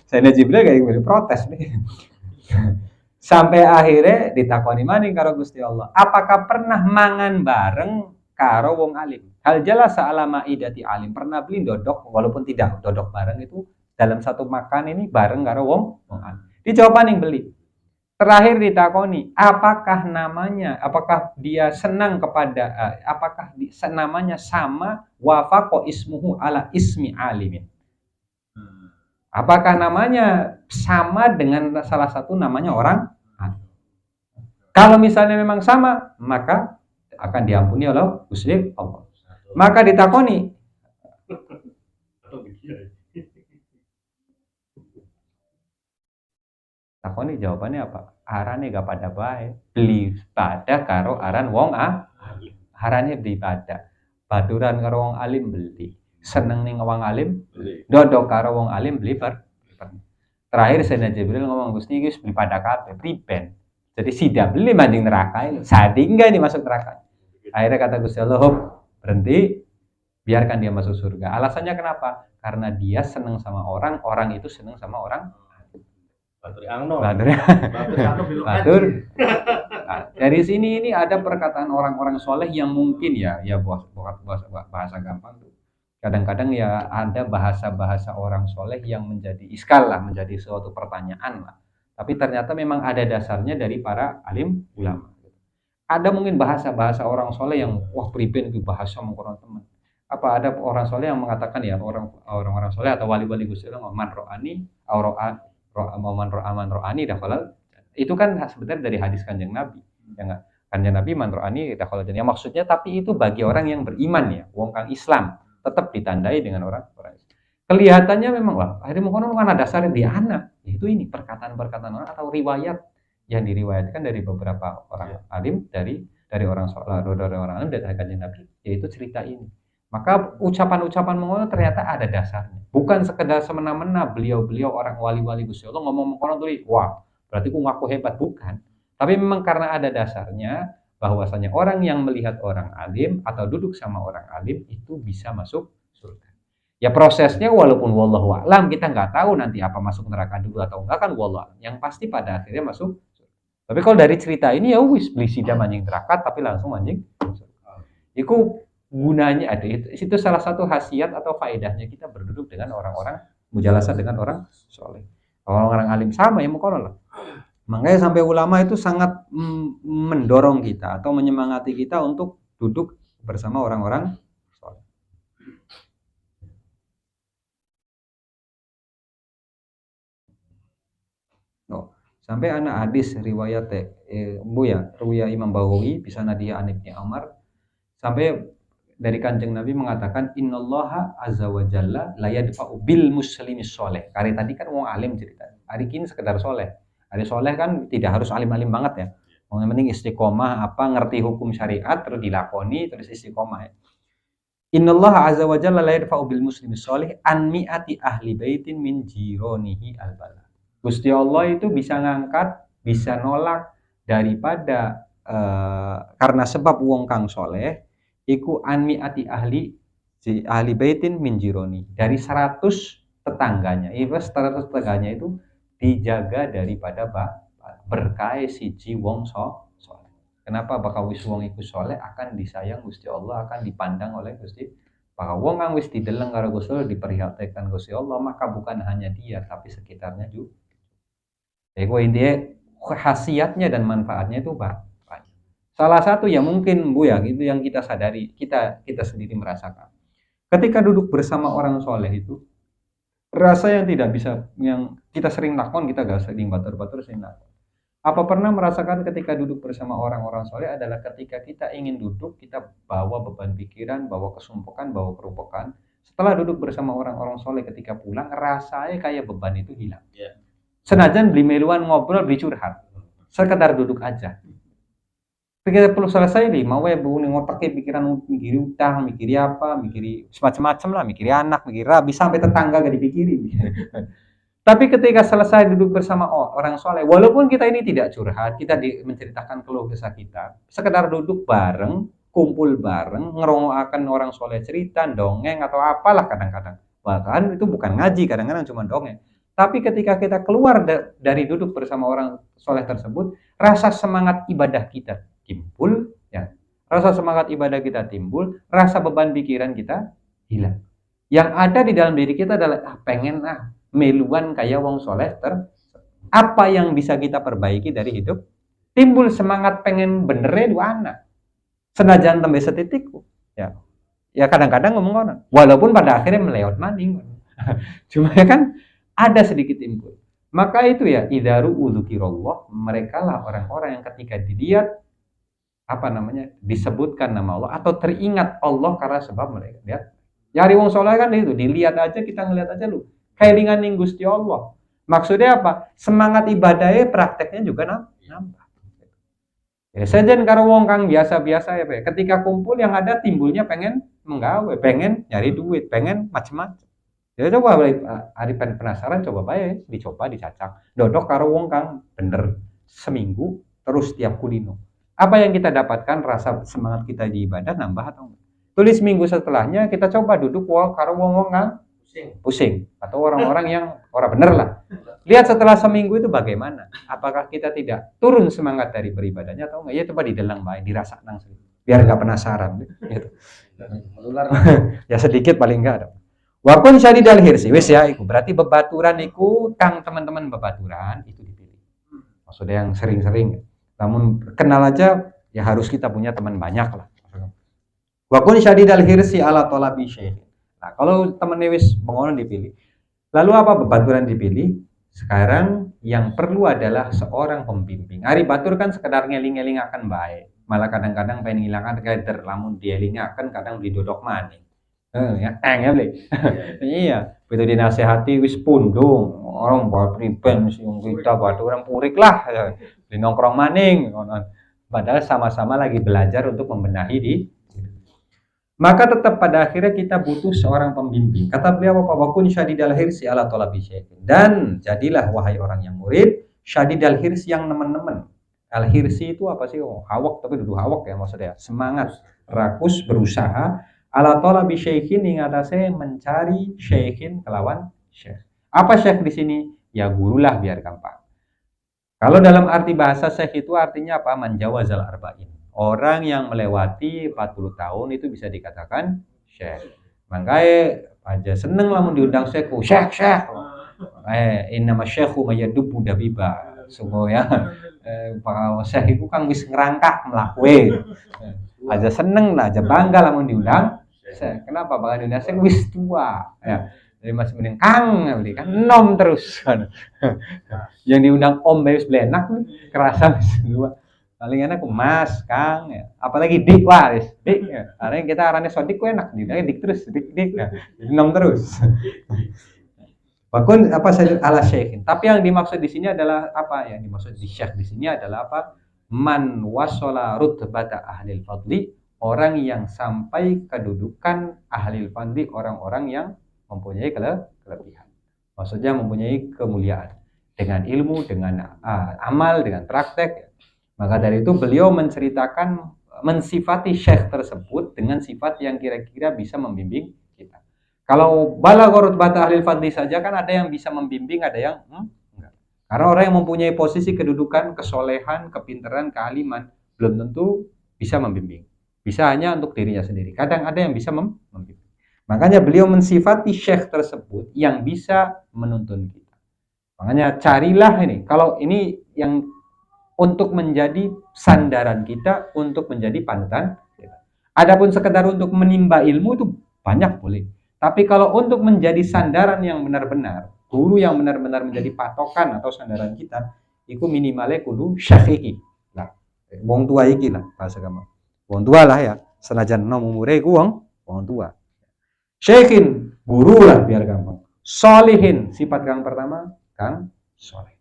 Sayyidina Jibril kayak gini protes nih. Sampai akhirnya ditakoni maning karo Gusti Allah. Apakah pernah mangan bareng karo wong alim? Hal jalasa ala maidati alim. Pernah beli dodok walaupun tidak dodok bareng itu dalam satu makan ini bareng karo wong alim. Dijawab maning beli. Terakhir ditakoni, apakah apakah dia senang kepada, apakah namanya sama wafaqo ismuhu ala ismi alimin. Apakah namanya sama dengan salah satu namanya orang? Kalau misalnya memang sama, maka akan diampuni oleh Gusti Allah. Maka ditakoni, takoni jawabannya apa? Arane gak pada bae. Beli pada karo aran wong arane beli pada. Baturan karo wong alim beli. Seneng ning wong alim beli. Dodok karo wong alim beli Terakhir Sayyidina Jibril ngomong Gusti iki beli pada kabeh, priben. Jadi sida beli manding neraka ini. Sadingga ini masuk neraka. Akhirnya kata Gusti Allah, berhenti, biarkan dia masuk surga. Alasannya kenapa? Karena dia seneng sama orang itu seneng sama orang. Batur. Nah, dari sini ini ada perkataan orang-orang soleh yang mungkin ya bahasa gampang tuh. Kadang-kadang ya ada bahasa-bahasa orang soleh yang menjadi iskal lah, menjadi suatu pertanyaan lah. Tapi ternyata memang ada dasarnya dari para alim ulama. Ada mungkin bahasa-bahasa orang soleh yang priben itu bahasa mengkurang teman. Apa ada orang soleh yang mengatakan ya orang-orang soleh atau wali-wali Gusti Allah man ro'ani man ro'ani dakhalal, itu kan sebenarnya dari hadis Kanjeng Nabi ya enggak, Kanjeng Nabi man ro'ani dakhalal jannah, maksudnya tapi itu bagi orang yang beriman ya, wong kang Islam tetap ditandai dengan orang kelihatannya memang akhirnya mungkin kan ada dasarnya di anak, itu ini perkataan-perkataan orang atau riwayat yang diriwayatkan dari beberapa orang alim dari orang alim dari Kanjeng Nabi, yaitu cerita ini. Maka ucapan-ucapan mengono ternyata ada dasarnya. Bukan sekedar semena-mena beliau-beliau orang wali-wali Gusti Allah ngomong mengono tuh, wah, berarti ku ngaku hebat, bukan. Tapi memang karena ada dasarnya bahwasanya orang yang melihat orang alim atau duduk sama orang alim itu bisa masuk surga. Ya prosesnya walaupun wallahu a'lam kita nggak tahu nanti apa masuk neraka dulu atau enggak kan wallahu a'lam. Yang pasti pada akhirnya masuk. Tapi kalau dari cerita ini ya wis beli sida manjing neraka tapi langsung manjing. Iku gunanya ada itu salah satu khasiat atau faedahnya kita berduduk dengan orang-orang mujalasah dengan orang soleh, orang-orang alim sama ya mukono lah. Makanya sampai ulama itu sangat mendorong kita atau menyemangati kita untuk duduk bersama orang-orang soleh. Sampai anak hadis riwayat ruya Imam Bawawi bisa nadia anibni Umar sampai dari Kanjeng Nabi mengatakan innallaha azza wa jalla la yadfa'u bil muslimi sholeh. Kali tadi kan wong alim cerita. Hari ini sekedar soleh. Hari soleh kan tidak harus alim-alim banget ya. Yang penting istiqomah ngerti hukum syariat terus dilakoni terus istiqomah ya. Innallaha azza wa jalla la yadfa'u bil muslimi sholeh an mi'ati ahli baitin min jironihi al bala. Gusti Allah itu bisa ngangkat, bisa nolak daripada karena sebab wong kang soleh iku anmi ati ahli baitin min jironi, dari 100 tetangganya. Status tetangganya itu dijaga daripada berkah siji wong soleh. Kenapa? Bakal wis wong iku soleh akan disayang Gusti Allah, akan dipandang oleh Gusti. Bakal wong kang wis dideleng karo Gusti Allah, diperhatikan Gusti Allah, maka bukan hanya dia tapi sekitarnya juga. Jadi intinya khasiatnya dan manfaatnya itu banyak. Salah satu ya mungkin Bu ya, itu yang kita sadari, kita sendiri merasakan. Ketika duduk bersama orang soleh itu, rasa yang tidak bisa, yang kita sering lakon, kita gak sering batur-batur sering lakon. Apa pernah merasakan ketika duduk bersama orang-orang soleh adalah ketika kita ingin duduk, kita bawa beban pikiran, bawa kesumpukan, bawa kerupukan. Setelah duduk bersama orang-orang soleh ketika pulang, rasanya kayak beban itu hilang. Yeah. Senajan beli meluan ngobrol, beli curhat, sekedar duduk aja. Pikir perlu selesai nih, mau ya bu ngotaknya pikiran, mikiri utang, mikiri apa, mikiri semacam-macam lah, mikiri anak, mikiri rabi, sampai tetangga gak dipikirin. Tapi ketika selesai duduk bersama orang soleh, walaupun kita ini tidak curhat, kita menceritakan keluh kesah kita, sekedar duduk bareng, kumpul bareng, ngerongokaken orang soleh cerita, dongeng atau apalah kadang-kadang. Bahkan itu bukan ngaji, kadang-kadang cuma dongeng. Tapi ketika kita keluar dari duduk bersama orang soleh tersebut, rasa semangat ibadah kita timbul, ya. Rasa semangat ibadah kita timbul, rasa beban pikiran kita hilang. Yang ada di dalam diri kita adalah pengen meluan kayak wong soleh apa yang bisa kita perbaiki dari hidup? Timbul semangat pengen benernya dua anak. Senajan tambah setitik, ya. Ya kadang-kadang ngomong orang, walaupun pada akhirnya melewat maning. Cuma ya kan ada sedikit timbul. Maka itu ya, idaru udzukirallah, mereka lah orang-orang yang ketika dilihat disebutkan nama Allah atau teringat Allah karena sebab mereka lihat. Yari wong soleh kan itu, dilihat aja, kita ngelihat aja lu. Kelingan ning Gusti Allah. Maksudnya apa? Semangat ibadahnya prakteknya juga nambah. Ya sejen karo wong kang biasa-biasa ya, Pak. Ketika kumpul yang ada timbulnya pengen menggawe, pengen nyari duit, pengen macam-macam. Ya coba hari penasaran, coba bae dicoba dicacak. Dodok karo wong kang bener seminggu terus tiap kulino. Apa yang kita dapatkan, rasa semangat kita di ibadah nambah atau enggak? Tulis minggu setelahnya kita coba duduk karo wong kang pusing atau orang-orang yang orang bener lah. Lihat setelah seminggu itu bagaimana? Apakah kita tidak turun semangat dari beribadahnya atau enggak? Ya coba didelang baik, dirasakan biar enggak penasaran gitu. Ya sedikit paling enggak ada. Wa kun syadidal hirsi wis ya iku berarti bebaturan iku kang teman-teman bebaturan itu dipilih. Maksudnya yang sering-sering. Namun kenal aja ya harus kita punya teman banyak lah. Wa kun syadidal hirsi ala talabi syekh. Nah, kalau temennya wis mengono dipilih. Lalu apa bebaturan dipilih? Sekarang yang perlu adalah seorang pembimbing. Ari batur kan sekedar ngeling-ngeling akan baik. Malah kadang-kadang pengen ngilangkan keder, lamun dielingaken kadang didodok maning. Ya beli. Iya, begitu dinasehati wis pundung. Orang buat priben sing kita baturan purik lah. Di nongkrong maning. Padahal sama-sama lagi belajar untuk membenahi maka tetap pada akhirnya kita butuh seorang pembimbing. Kata beliau apa? Wa kun syadidal hirsi ala talabi syai'in. Dan jadilah wahai orang yang murid, syadidal hirsi yang nemen-nemen. Al hirsi itu apa sih? Hawak tapi duduk hawak ya maksudnya. Semangat, rakus, berusaha ala talabi syai'in ing atase mencari syai'in kelawan syekh. Apa syekh di sini? Ya gurulah biar gampang. Kalau dalam arti bahasa syekh itu artinya apa? Manjawazal arba'in. Orang yang melewati 40 tahun itu bisa dikatakan syekh. Makanya aja seneng lah diundang syekh. Syekh. Innama syekhu mayadubu dabiba. Semua ya. Pak syekh itu kan wis ngerangkak melakuin. Aja seneng lah, aja bangga lah diundang syekh. Kenapa? Bakal diundang syekh wis tua. Ya. Jadi masih mending kang beli kan nom terus. Yang diundang om wis blenak nih, kerasa wis tua. Paling enak Mas, Kang, ya. Apalagi Dik, wah, Dik. Ya. Karena kita arahnya sodik enak, Dik terus, Dik, ya. Nom terus. Bahkan apa saja ala syekhin. Tapi yang dimaksud di sini adalah apa? Yang dimaksud di syekh di sini adalah apa? Man wasala rutbata ahlil fadli, orang yang sampai kedudukan ahlil fadli, orang-orang yang mempunyai kelebihan. Maksudnya mempunyai kemuliaan dengan ilmu, dengan amal, dengan praktek. Maka dari itu beliau mensifati syekh tersebut dengan sifat yang kira-kira bisa membimbing kita. Kalau balagha rutbata ahlil fadli saja kan ada yang bisa membimbing, ada yang enggak. Karena orang yang mempunyai posisi kedudukan, kesolehan, kepintaran, kealiman belum tentu bisa membimbing. Bisa hanya untuk dirinya sendiri. Kadang ada yang bisa membimbing. Makanya beliau mensifati syekh tersebut yang bisa menuntun kita. Makanya carilah ini. Kalau ini yang untuk menjadi sandaran kita, untuk menjadi panutan kita. Adapun sekedar untuk menimba ilmu itu banyak boleh. Tapi kalau untuk menjadi sandaran yang benar-benar, guru yang benar-benar menjadi patokan atau sandaran kita, itu minimalnya kudu syekh iki. Nah, wong tua iki lah bahasa kamu. Wong tua lah ya. Senajan nom umure iku wong tua. Syekhin, guru lah biar gampang. Solihin, sifat kang pertama, kang soleh.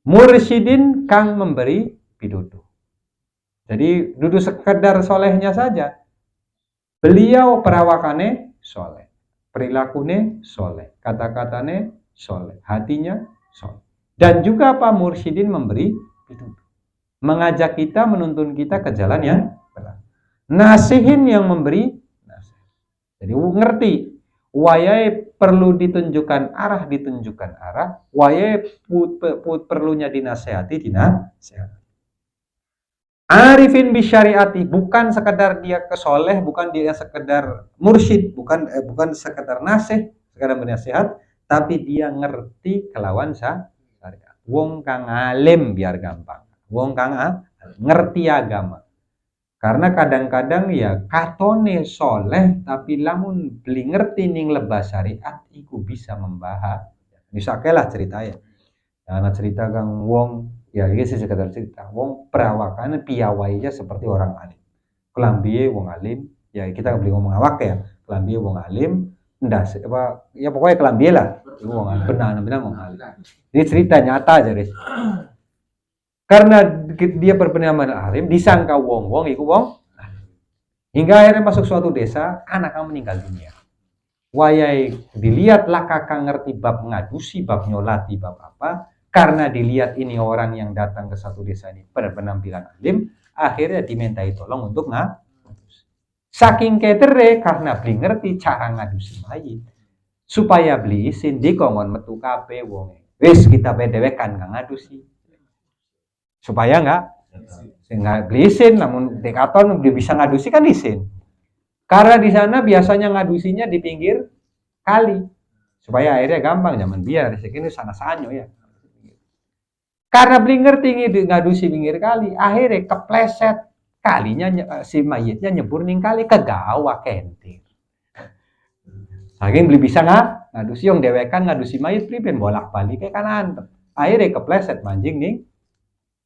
Mursyidin, kang memberi pituduh. Jadi duduk sekedar solehnya saja. Beliau perawakannya soleh, perilakunya soleh, kata-katanya soleh, hatinya soleh. Dan juga Pak Mursyidin memberi pituduh, mengajak kita, menuntun kita ke jalan yang benar. Nasihin, yang memberi nasihat. Jadi ngerti, wayai perlu ditunjukkan arah, wayai perlunya dinasehati, dinasehati. Arifin bisyariati, bukan sekedar dia kesoleh, bukan dia sekedar mursyid, bukan sekedar nasih, sekedar bernasihat, tapi dia ngerti kelawan syariat. Wong kang alim biar gampang. Wong kang ngerti agama. Karena kadang-kadang ya katone soleh, tapi lamun beli ngerti ning lebah syariat, iku bisa membahas. Misalnya lah cerita ya. Nah, cerita kang wong, ya ini sih sekedar cerita. Wong perawakannya piawainya seperti orang alim. Kelambiye wong alim, ya kita beli ngomong awak ya. Kelambiye wong alim, ndas apa ya pokoknya kelambiye lah. Itu wong alim, benar wong alim. Ini cerita nyata aja, Riz. Karena dia berpenampilan alim, disangka wong iku wong. Hingga akhirnya masuk suatu desa, anaknya meninggal dunia. Wayai dilihat lah kakak ngerti bab ngadusi, bab nyolati, bab apa. Karena dilihat ini orang yang datang ke satu desa ini berpenampilan alim, akhirnya dimintai tolong untuk ngadusi. Saking ketere karena beli ngerti cara ngadusi mayit, supaya beli izin dikongkon metu kabeh wonge. Wis kita bedewekan nggak ngadusi. Supaya nggak beli izin, namun dekaton bisa ngadusi kan izin. Karena di sana biasanya ngadusinya di pinggir kali, supaya airnya gampang, zaman biar ini sana sanyo ya. Karena beli ngerti ngadusi pinggir kali, akhirnya kepleset kalinya si mayitnya nyebur ning kali ke gawa kentir. Saking beli bisa ngadusi yang dewekan ngadusi mayit priben bolak-balik kayak kanan. Akhirnya kepleset manjing ning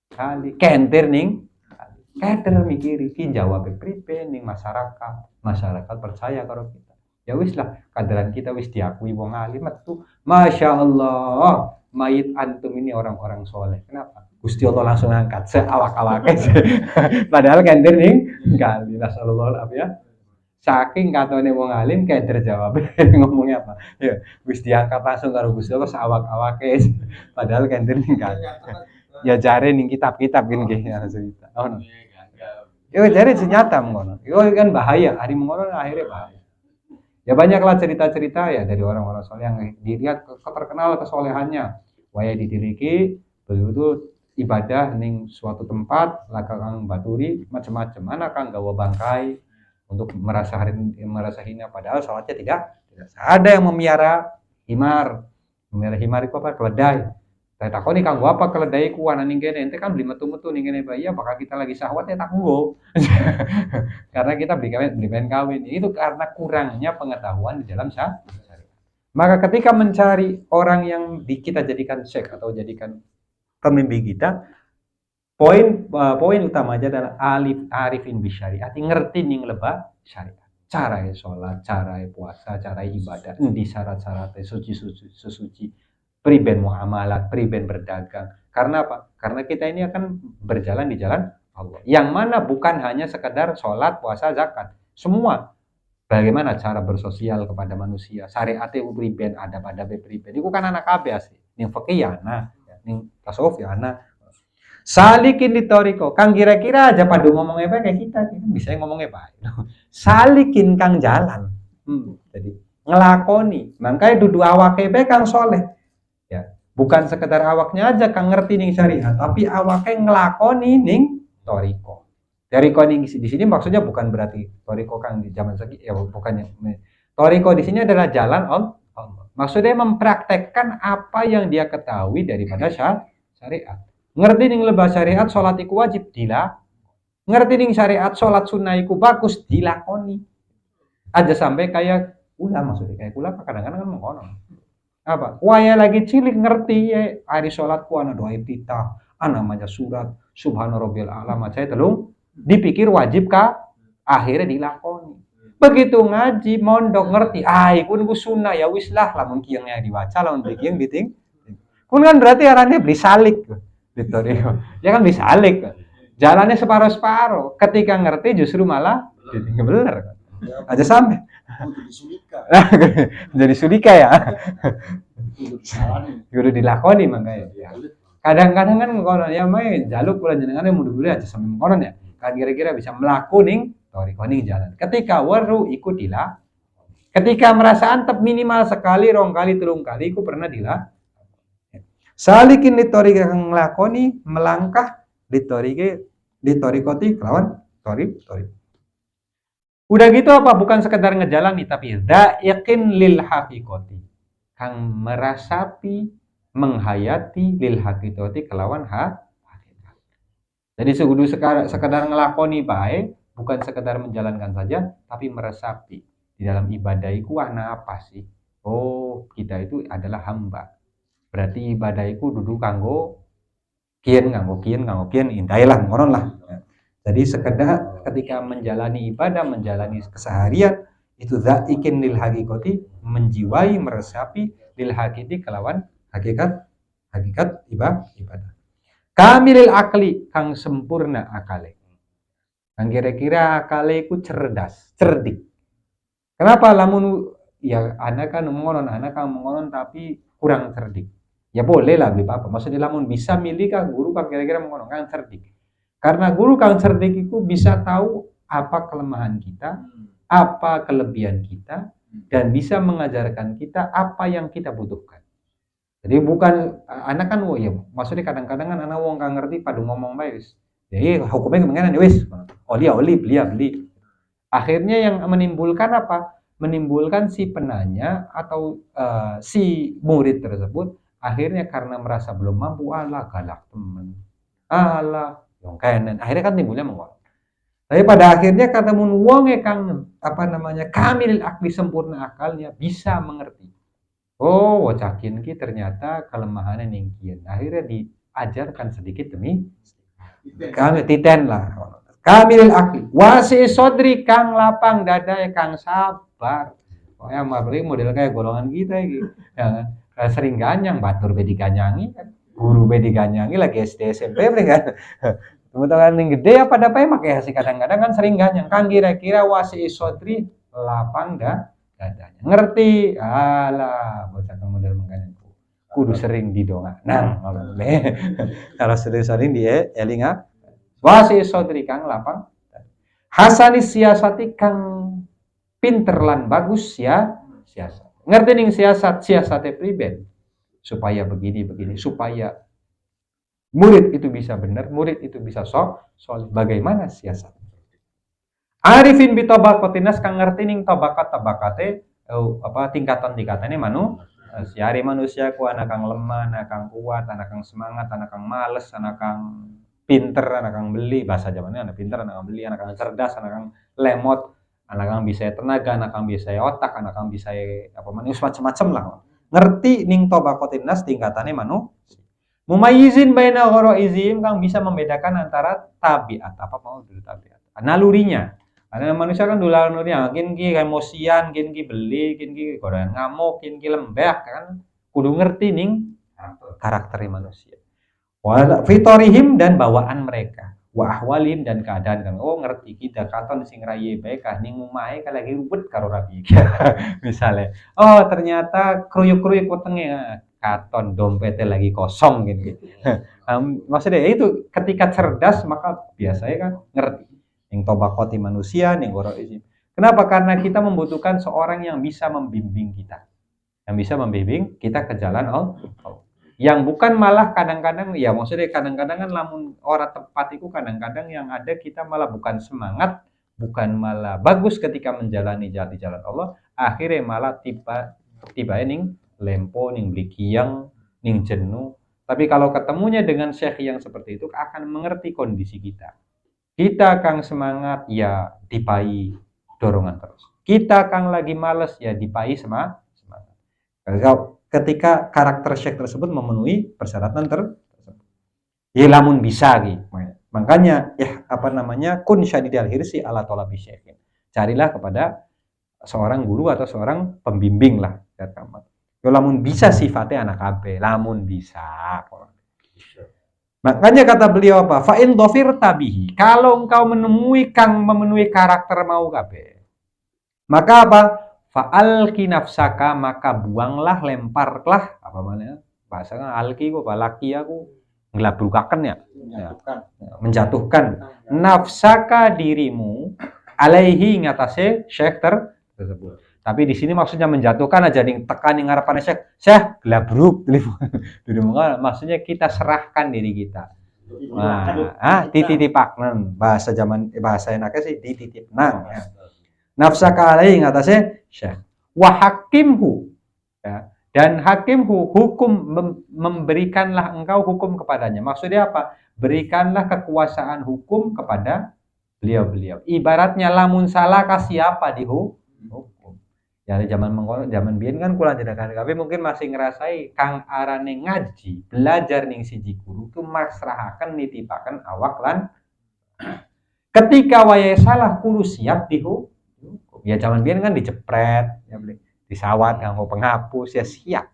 kali, kentir ning keder mikiri ki jawab priben ning masyarakat percaya karo kita. Ya wis lah, kaderan kita wis diakui wong alim metu. Masya Allah, mayit antum ini orang-orang soleh. Kenapa? Gusti Allah langsung angkat seawak-awaknya. Padahal kentir ning kali. Nasallallahu ya. Saking katone wong alim keder jawab. Ngomongnya apa? Ya, wis diangkat langsung karo Gusti Allah seawak-awaknya. Padahal kentir ning kali. Ya jare ning kitab-kitab gini ya cerita. Oh no. Yo jare senyata ngono. Yo kan bahaya, hari ngono akhirnya bahaya. Ya banyaklah cerita-cerita ya dari orang-orang soleh yang dilihat terkenal kesolehannya. Waya didiriki, beliau itu ibadah ning suatu tempat, lakang baturi macam-macam. Mana kang gawa bangkai untuk merasa hina, padahal sholatnya tidak. Ada yang memelihara himar itu apa? Keledai. Saya takoni kanggo apa keledai ku ana ning kene, ente kan beli metu-metu ning kene Pak. Iya, bakal kita lagi syahwat ya tak nggo. Karena kita beli kawin. Itu karena kurangnya pengetahuan di dalam syariat. Maka ketika mencari orang yang kita jadikan syekh atau jadikan pembimbing kita, poin utamanya adalah arifin bisyariat, ngerti ning lebah syariat. Cara sholat, cara puasa, cara ibadah, endi syarat-syaratnya suci, priben muamalat, priben berdagang. Karena apa? Karena kita ini akan berjalan di jalan Allah. Yang mana bukan hanya sekedar sholat, puasa, zakat. Semua. Bagaimana cara bersosial kepada manusia. Syariatnya priben, adab-adab priben. Itu kan anak kabeh asli. Ning fikih ya ana, ning tasawuf ya ana. Salikin di toriko. Kang kira-kira aja padu ngomongnya kayak kita. Bisa ngomongnya baik. Salikin kang jalan. Jadi ngelakoni, makanya dudu awake bae kang soleh. Ya, bukan sekedar awaknya aja kang ngerti ning syariat, tapi awake ngelakoni ning toriko. Toriko ning di sini maksudnya bukan berarti toriko kang di zaman segi ya bukannya. Toriko di sini adalah jalan Allah. Maksudnya mempraktekkan apa yang dia ketahui daripada syariat. Ngerti ning lebah syariat salat iku wajib ngerti ning syariat salat sunnah iku bagus dilakoni. Aja sampai kayak kula maksudnya kayak kula kadang-kadang kan mengono. Apa? Waya lagi cilik ngerti ya hari salat ku ana doa iftitah, ana maca surat subhana rabbiyal a'la maca telung dipikir wajib kah? Akhirnya dilakoni. Begitu ngaji mondok ngerti, iku niku sunnah ya wis lah lamun kieu yang diwaca lamun kieu diting. Kun kan berarti arane beli salik gitu. Ya kan beli salik. Jalannya separuh-separuh. Ketika ngerti justru malah jadi bener. Aja sampai. Jadi sulika ya. Kudu dilakoni makanya. Ya. Kadang-kadang kan ngono ya main jaluk kula jenengan mudah-mudah aja sampe ngono ya. Kan kira-kira bisa mlaku ning toriko ning jalan. Ketika weru iku dilah. Ketika merasa antep minimal sekali, rong kali, telung kali iku pernah dilah. Salikin di toriko kang nglakoni melangkah di torikoti kelawan tori. Udah gitu apa? Bukan sekedar ngejalani tapi dha'iqin lil haqiqati. Kang merasapi, menghayati lil haqiqati kelawan hakikat. Jadi sekudu sekedar ngelakoni bae, bukan sekedar menjalankan saja, tapi meresapi. Di dalam ibadah iku ana apa sih? Oh, kita itu adalah hamba. Berarti ibadah iku dudu kanggo kian intailah ngono lah. Jadi sekedar ketika menjalani ibadah, menjalani keseharian itu dzaikin lil haqiqati, menjiwai, meresapi lil haqiqati kelawan hakikat ibadah. Kamilil akli kang sempurna akale. Kang kira-kira akale iku cerdik. Kenapa lamun ya anak kan mengonon tapi kurang cerdik. Ya boleh lah beli apa. Maksudnya lamun bisa milih kang guru kang kira-kira mengonon kang cerdik. Karena guru kang cerdik itu bisa tahu apa kelemahan kita, apa kelebihan kita, dan bisa mengajarkan kita apa yang kita butuhkan. Jadi bukan anak kan ya maksudnya kadang-kadang kan anak wong kang ngerti pada ngomong bae wis. Jadi hukumnya kemana wis. Oli beli. Akhirnya yang menimbulkan apa? Menimbulkan si penanya atau si murid tersebut akhirnya karena merasa belum mampu galak temen. Kayak akhirnya kan timbulnya mengolah. Tapi pada akhirnya kata mun wonge kang kamil akli sempurna akalnya bisa mengerti. Oh, wacakin ki ternyata kelemahannya ningkian. Akhirnya diajarkan sedikit demi kami titen lah. Kamil akli wasi sodri kang lapang dada kang sabar. Pokoknya mabri model kayak golongan kita gitu. Ya, sering ganyang batur be diganyangi kan. Guru be diganyangi lagi SD SMP kan. Teman-teman yang gede apa dapat pakai sih kadang-kadang kan sering ganyang kan kira-kira wasi sodri lapang dadanya ngerti bocah kang model mengganyan kudu sering didongak kalau sering dia elinga wasi sodri kang lapang hasanis siasati kang pinter lan bagus ya siasat ngerti ning siasate pribadi supaya begini supaya murid itu bisa benar, murid itu bisa soleh. Bagaimana siasat? Arifin bi tabaqatinas kang ngerti ning tabaqate tingkatan-tingkatane siari manusia ku anak kang lemah, anak kang kuat, anak kang semangat, anak kang males, anak kang pinter, anak kang beli, bahasa zamannya anak pinter, anak kang beli, anak kang cerdas, anak kang lemot, anak kang bisa tenaga, anak kang bisa otak, anak kang bisa macam-macam lah. Ngerti ning tabaqatinas tingkatane manusia. Mumayyizin baina gharaizim kang bisa membedakan antara tabiat tabiat. Nalurinya. Karena manusia kan dulu nalurinya, kin ki emosian, kin ki beli, kin ki gorean ngamuk, kin ki lembek kan. Kudu ngerti ning karakter manusia. Wa fitorihim dan bawaan mereka. Wa ahwalihim dan keadaan kan. Oh ngerti kita katon sing raye bae kah ning omahe ka lagi ribet karo rabi. Misalnya, oh ternyata kruyuk-kruyuk wetenge katon dompetnya lagi kosong gitu. Maksudnya itu ketika cerdas maka biasanya kan ngerti yang tobakoti manusia yang goroizim Kenapa? Karena kita membutuhkan seorang yang bisa membimbing kita. Yang bisa membimbing kita ke jalan Allah. Yang bukan malah kadang-kadang, ya maksudnya kadang-kadang kan lamun orang tepat itu kadang-kadang yang ada kita malah bukan semangat, bukan malah bagus ketika menjalani jalan Allah, akhirnya malah tiba ning lempo, ning blikiang, ning jenuh. Tapi kalau ketemunya dengan syekh yang seperti itu akan mengerti kondisi kita. Kita kang semangat ya dipai dorongan terus. Kita kang lagi males ya dipai semangat. Ketika karakter syekh tersebut memenuhi persyaratan tersebut. Ya lamun bisa gitu. Makanya kun syadidal hirsi ala talabi syekhin. Carilah kepada seorang guru atau seorang pembimbing lah. Ya lamun bisa sifatnya anak KB, lamun bisa. Makanya kata beliau apa? Fa'in dhofir tabihi. Kalau engkau memenuhi karakter mau KB. Maka apa? Fa'alki nafsaka, maka buanglah, lemparlah. Apa namanya? Bahasanya alki kok, balaki aku ngelabrukakan ya. Menjatuhkan. Nafsaka dirimu alaihi ngatasé syekh tersebut. Tapi di sini maksudnya menjatuhkan aja ning tekan ning ngarepan syekh gelabruk. Maksudnya kita serahkan diri kita. Titipaknen bahasa enaknya sih dititipnang ya. Nafsaka alaihi ngatasé syekh. Wa hakimhu ya. Dan hakimhu hukum memberikanlah engkau hukum kepadanya. Maksudnya apa? Berikanlah kekuasaan hukum kepada beliau-beliau. Ibaratnya lamun salah kasih apa di hukum. Ya zaman biyen kan kula jenengan kabeh mungkin masih ngerasai kang arane ngaji, belajar ning siji guru itu masrahaken nitipaken awak lan ketika wayahe salah kudu siap dihukum. Ya zaman biyen kan dijepret, ya disawat nganggo penghapus ya siap.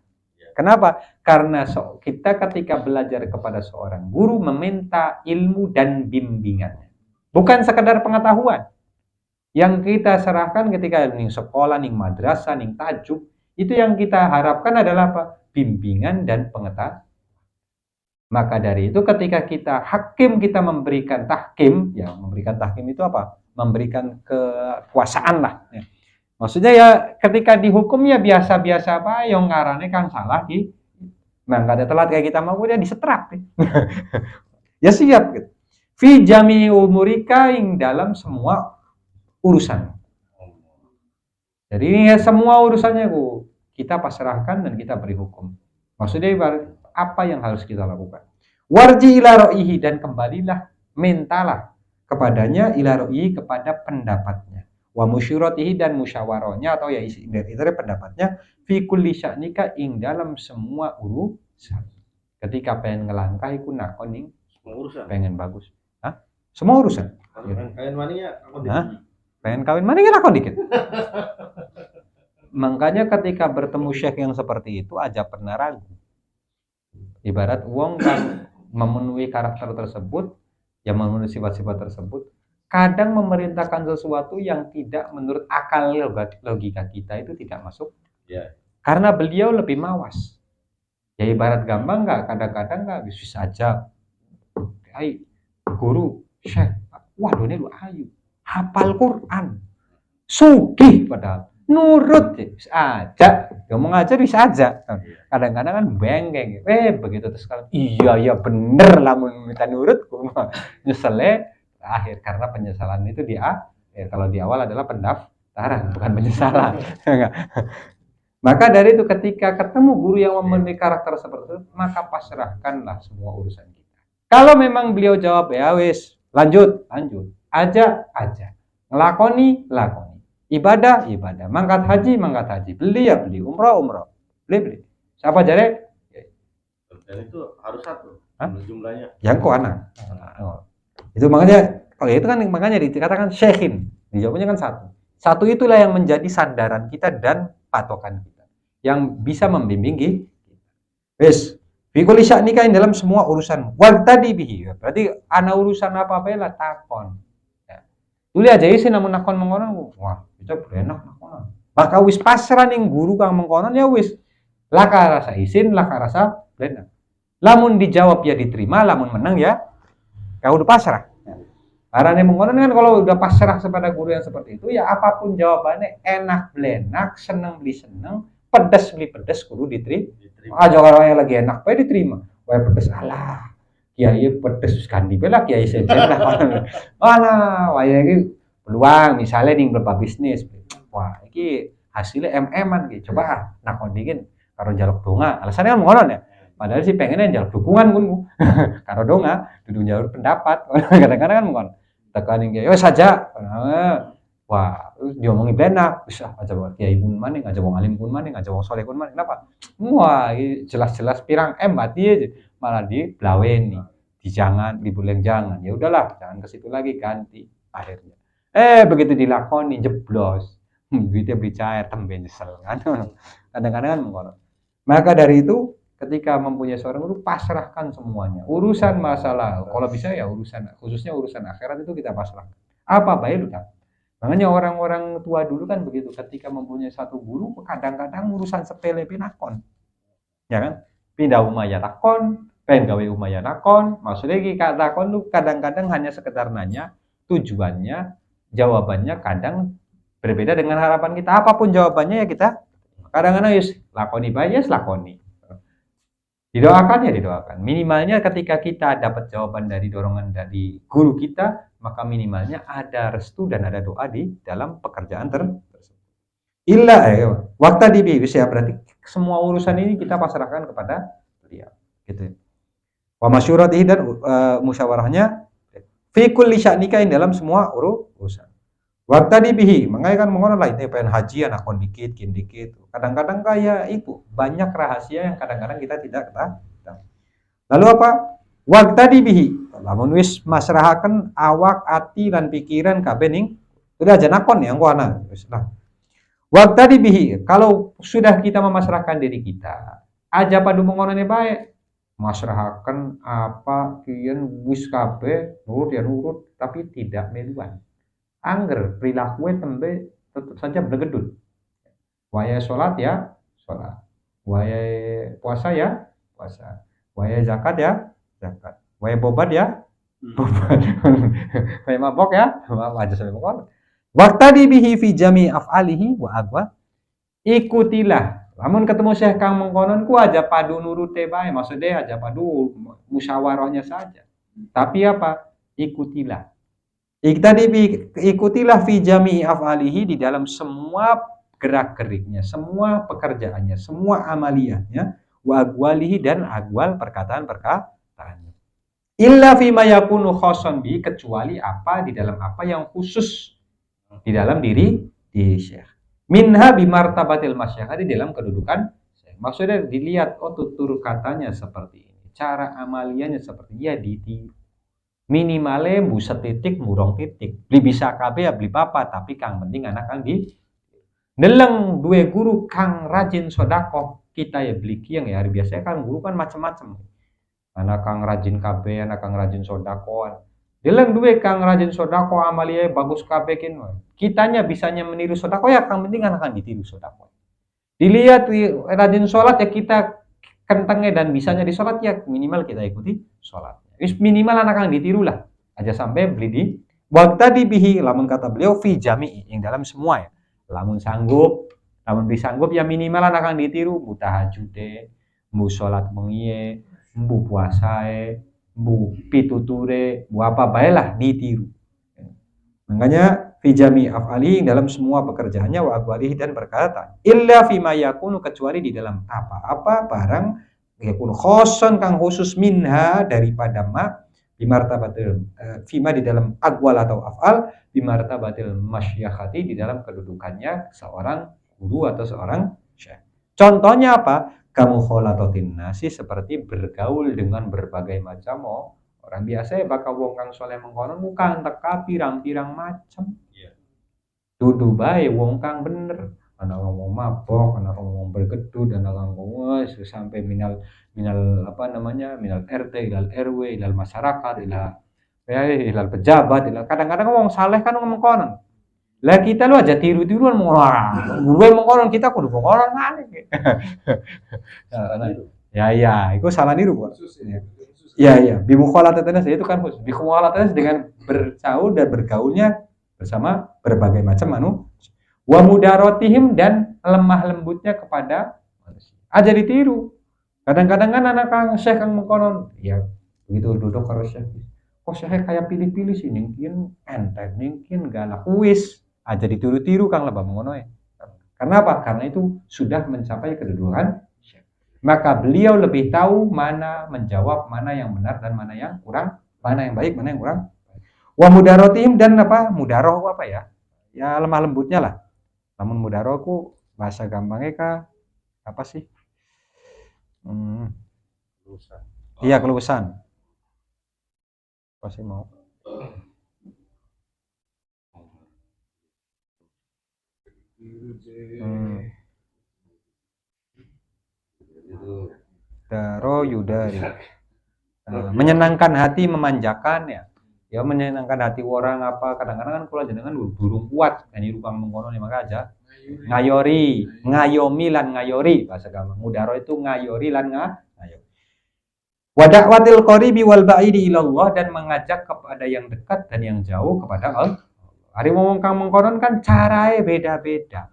Kenapa? Karena kita ketika belajar kepada seorang guru meminta ilmu dan bimbingannya. Bukan sekedar pengetahuan. Yang kita serahkan ketika ning sekolah, ning madrasah, ning tajuk, itu yang kita harapkan adalah apa? Bimbingan dan pengetahuan. Maka dari itu ketika kita memberikan tahkim, ya memberikan tahkim itu apa? Memberikan kekuasaan lah. Ya. Maksudnya ya ketika dihukum ya biasa-biasa apa yang ngarane kan salah ada telat kayak kita mau dia disetrak. Ya siap gitu. Fi jami umurika ing dalam semua urusan. Jadi ini ya semua urusannya kita pasrahkan dan kita beri hukum. Maksudnya apa yang harus kita lakukan? Warji ila ro'ihi dan kembalilah, mintalah kepadanya ila ro'ihi kepada pendapatnya. Wa musyuratihi dan musyawarahnya atau ya isi dari pendapatnya fi kulli sya'nika ing dalam semua urusan. Ketika pengen ngelangkah iku nakoning semua urusan. Pengen bagus. Hah? Semua urusan. Pengen maninya aku pengen kawin mana kita lakon dikit. Makanya ketika bertemu syekh yang seperti itu aja pernah ragu. Ibarat wong kan memenuhi karakter tersebut, yang memenuhi sifat-sifat tersebut, kadang memerintahkan sesuatu yang tidak menurut akal logika kita itu tidak masuk. Yeah. Karena beliau lebih mawas. Ya ibarat gampang nggak, kadang-kadang nggak bisa saja. Hai guru, syekh, waduh ini lu ayu. Hafal Quran, sugih padahal nurut aja, ngomong aja bisa aja. Kadang-kadang kan bengeng, begitu terus kalau iya bener lah minta nurut, nyeselnya akhir karena penyesalan itu kalau di awal adalah pendaftaran bukan penyesalan. Maka dari itu ketika ketemu guru yang memiliki karakter seperti itu, maka pasrahkanlah semua urusan kita. Kalau memang beliau jawab ya wis lanjut. Aja. Ngelakoni. Ibadah. Mangkat haji. Beli, umroh. Beli. Siapa jare? Dan itu harus satu. Jumlahnya. Yang kok anak. Itu makanya kalau itu kan makanya dikatakan syekhin. Dijawabnya kan satu. Satu itulah yang menjadi sandaran kita dan patokan kita. Yang bisa membimbing kita. Wis. Fikuli sya'nika dalam semua urusan. Wartadi bihi. Berarti ana urusan apa-apa lah takon. Dulu aja sih namun nakon mengkonon, wah itu berenak nakon. Maka wis pasrah ning guru kang mengkonon ya wis. Laka rasa isin, laka rasa berenak. Lamun dijawab ya diterima, lamun menang ya udah pasrah. Arane mengono kan kalau udah pasrah kepada guru yang seperti itu ya apapun jawabannya enak beli enak, seneng beli seneng, pedes beli pedes kudu diterima. Ah jangan yang lagi enak bae diterima. Wae pedes alah. Kiai pedes ganti bela kiai sejen lah. Alah, wae iki peluang misalnya nih beberapa bisnis. Wah, iki hasilnya MM-an gitu. Coba nakon dingin karo jaluk donga. Alasannya kan ngono ya. Padahal sih pengennya jaluk dukungan ngono. Karo donga, dudu jaluk pendapat. Kadang-kadang kan ngono. Tekanin kayak, saja. Wah, terus diomongin benak, bisa aja wong kiai pun maning, aja wong alim pun maning, aja wong soleh pun maning. Kenapa? Wah, jelas-jelas pirang mati aja, malah diblaweni, diboleh jangan. Ya udahlah, jangan ke situ lagi ganti akhirnya. Begitu dilakoni jeblos, duitnya beli cair, tembe nyesel kan. Kadang-kadang kan ngono. Maka dari itu ketika mempunyai seorang guru pasrahkan semuanya urusan masalah kalau bisa ya khususnya urusan akhirat itu kita pasrahkan apa baik udah makanya orang-orang tua dulu kan begitu ketika mempunyai satu guru kadang-kadang urusan sepele pinakon ya kan pindah umaya takon pengen gawe umaya takon maksudnya takon tuh kadang-kadang hanya sekedar nanya tujuannya jawabannya kadang berbeda dengan harapan kita apapun jawabannya ya kita kadang-kadang yus lakoni bayas lakoni didoakan ya didoakan. Minimalnya ketika kita dapat jawaban dari dorongan dari guru kita, maka minimalnya ada restu dan ada doa di dalam pekerjaan tersebut. Waktu di ya berarti semua urusan ini kita pasrahkan kepada beliau. Gitu. Wa masyuratihi dan musyawarahnya fi kulli sya'nika dalam semua urusan. Waktu bihi, makanya kan mengono lah itu pengen haji anak dikit, kin dikit. Kadang-kadang kayak itu banyak rahasia yang kadang-kadang kita tidak ketahui. Lalu apa? Waktu bihi, lamun wis masrahaken awak, ati lan pikiran kabeh ning udah aja nakon ya engko ana wis lah. Waktu bihi, kalau sudah kita memasrahkan diri kita, aja padu mengono ne bae. Masrahaken apa kian wis kabeh nurut ya nurut tapi tidak meluan. Angger perilaku tembe tetap saja bergedut. Waya sholat ya sholat, waya puasa ya puasa, waya zakat ya zakat, waya bobat ya bobat, waya mabok ya aja sampai mabok. Waktu bihi fi jami af'alihi wa agwa ikutilah. Lamun ketemu Syekh Kang mengkonon ku aja padu nurute bae, maksudnya aja padu musyawarahnya saja. Tapi apa? Ikutilah. Ikutilah fi jami'i af'alihi di dalam semua gerak-geriknya, semua pekerjaannya, semua amaliyahnya, wa agwalihi dan agwal perkataan-perkataannya. Illa fi ma yakunu khassan bi kecuali apa di dalam apa yang khusus di dalam diri di Syekh. Minha bi martabatil masyaikh di dalam kedudukan Syekh. Maksudnya dilihat tutur katanya seperti ini, cara amaliyahnya seperti dia ditiru. Minimale bu setitik murong titik beli bisa KB ya beli papa tapi kang penting anak kang di deleng dua guru kang rajin sodako kita ya beli kiang ya hari biasa kan guru kan macam-macam anak kang rajin KB anak kang rajin sodakoan deleng dua kang rajin sodako amalia bagus KB kin kitanya bisanya meniru sodako ya kang penting anak kang ditiru sodako dilihat rajin sholat ya kita kentengnya dan bisanya di sholat ya minimal kita ikuti sholat. Minimal anak yang ditiru lah aja sampai beli di waktu bihi lamun kata beliau fi jami'i yang dalam semua ya lamun beli sanggup ya minimal anak yang ditiru bu tahajud bu sholat mengie bu puasa bu pituture bu apa baiklah ditiru makanya fi jami'i af'ali dalam semua pekerjaannya wa aqwalihi dan berkata illa fi ma yakunu kecuali di dalam apa-apa barang yakun khoson kang khusus minha daripada ma bimartabatil fima di dalam aqwal atau af'al bimartabatil masyakhati di dalam kedudukannya seorang guru atau seorang syekh. Contohnya apa? Kamu kholatotin nasi seperti bergaul dengan berbagai macam orang biasa ya bakal wong kang soleh mengkonon bukan teka pirang-pirang macam. Dudu bae wong kang bener. Anak ngomong mabok, anak ngomong bergedut, anak ngomong sampai minal apa namanya minal RT, ilal RW, ilal masyarakat, ilal pejabat, kadang-kadang ngomong saleh kan ngomong konon. Lah kita lu aja tiru-tiruan mau orang, gue mau konon kita kudu mau konon aneh. Ya, itu salah niru kok. Iya, bimukhalatatin itu kan khusus. Bimukhalatatin dengan bercaul dan bergaulnya bersama berbagai macam manusia. Wa mudaratihim dan lemah lembutnya kepada manusia. Aja ditiru. Kadang-kadang kan anak kang syekh kang mengkonon, ya begitu duduk karo syekh. Kok syekh kayak pilih-pilih sih mungkin enteng, mungkin galak wis. Aja ditiru-tiru kang lebah mengono ya. Karena apa? Karena itu sudah mencapai kedudukan syekh. Maka beliau lebih tahu mana menjawab, mana yang benar dan mana yang kurang, mana yang baik, mana yang kurang. Wa mudaratihim dan apa? Mudaroh apa ya? Ya lemah lembutnya lah. Namun mudaroh ku bahasa gampangnya kah apa sih? Iya keluasan. Apa sih mau? Daro yudari. Menyenangkan hati, memanjakan ya. Ya menyenangkan hati orang apa kadang-kadang kan kula jenengan burung kuat ini rupang mengkono maka aja ngayori, ngayomi lan ngayori bahasa gampang. Mudaro itu ngayori lan ngayori. Wa da'watil qaribi wal ba'idi ilallah dan mengajak kepada yang dekat dan yang jauh kepada Allah. Ari wong kang mengkonon kan carae beda-beda.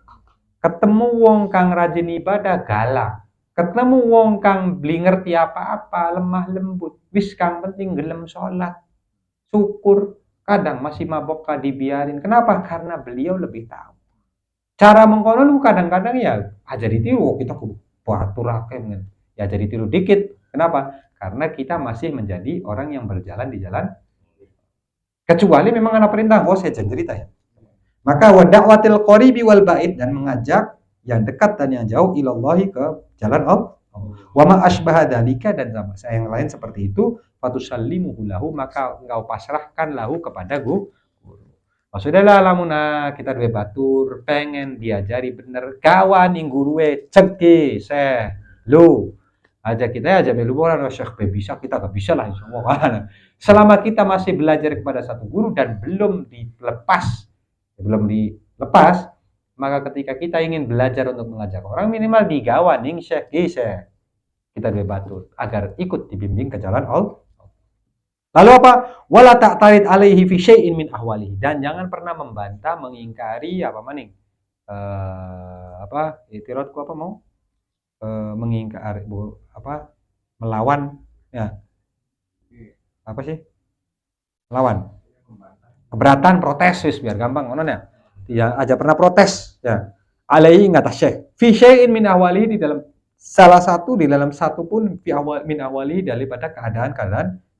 Ketemu wong kang rajin ibadah galak. Ketemu wong kang beli ngerti apa-apa, lemah lembut. Wis kang penting gelem sholat. Syukur. Kadang masih mabok dibiarin. Kenapa? Karena beliau lebih tahu. Cara mengkonon kadang-kadang ya aja ditiru. Kita baturaken. Ya jadi tiru dikit. Kenapa? Karena kita masih menjadi orang yang berjalan di jalan. Kecuali memang ada perintah. Oh saya cerita ya. Maka wada'watil qaribi wal ba'id dan mengajak yang dekat dan yang jauh ilallahi ke jalan Allah. Wa ma asbaha dzalika dan yang lain seperti itu fatusallimuhu lahu maka engkau pasrahkan lahu kepada guru. Maksudnya lah lamuna kita duwe batur pengen diajari bener kawan ing guruwe ceki lu aja kita aja melu orang syekh bisa kita gak bisa lah insyaallah. Selama kita masih belajar kepada satu guru dan belum dilepas maka ketika kita ingin belajar untuk mengajak orang minimal digawan ing syekh kita batur agar ikut dibimbing ke jalan Allah. Lalu apa? Wala ta'tarid alaihi fi syai'in min ahwalihi dan jangan pernah membantah, mengingkari apa maning? Itiradku apa mau? Mengingkari apa? Melawan ya. Apa sih? Melawan. Keberatan, protes wis biar gampang ngono ya. Ya aja pernah protes ya. Alaihi ngata syekh. Fi syai'in min ahwalihi di dalam salah satu di dalam satu pun fi awal min awali daripada keadaan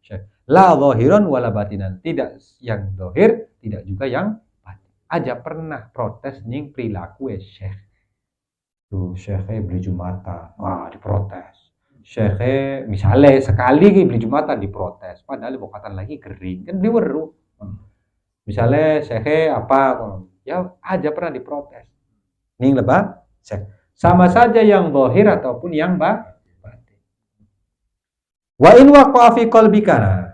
syekh. La zahiran wala batinan. Tidak yang zahir, tidak juga yang batin. Aja pernah protes ning perilaku syekh. Tuh syekh beli Jumatan, wah diprotes. Syekh misalnya sekali beli Jumatan diprotes, padahal bokatan lagi kering kan diweru. Misalnya syekh apa ya aja pernah diprotes. Ning lebah syekh. Sama saja yang zahir ataupun yang batin. Wa in waqa'a fi qalbika.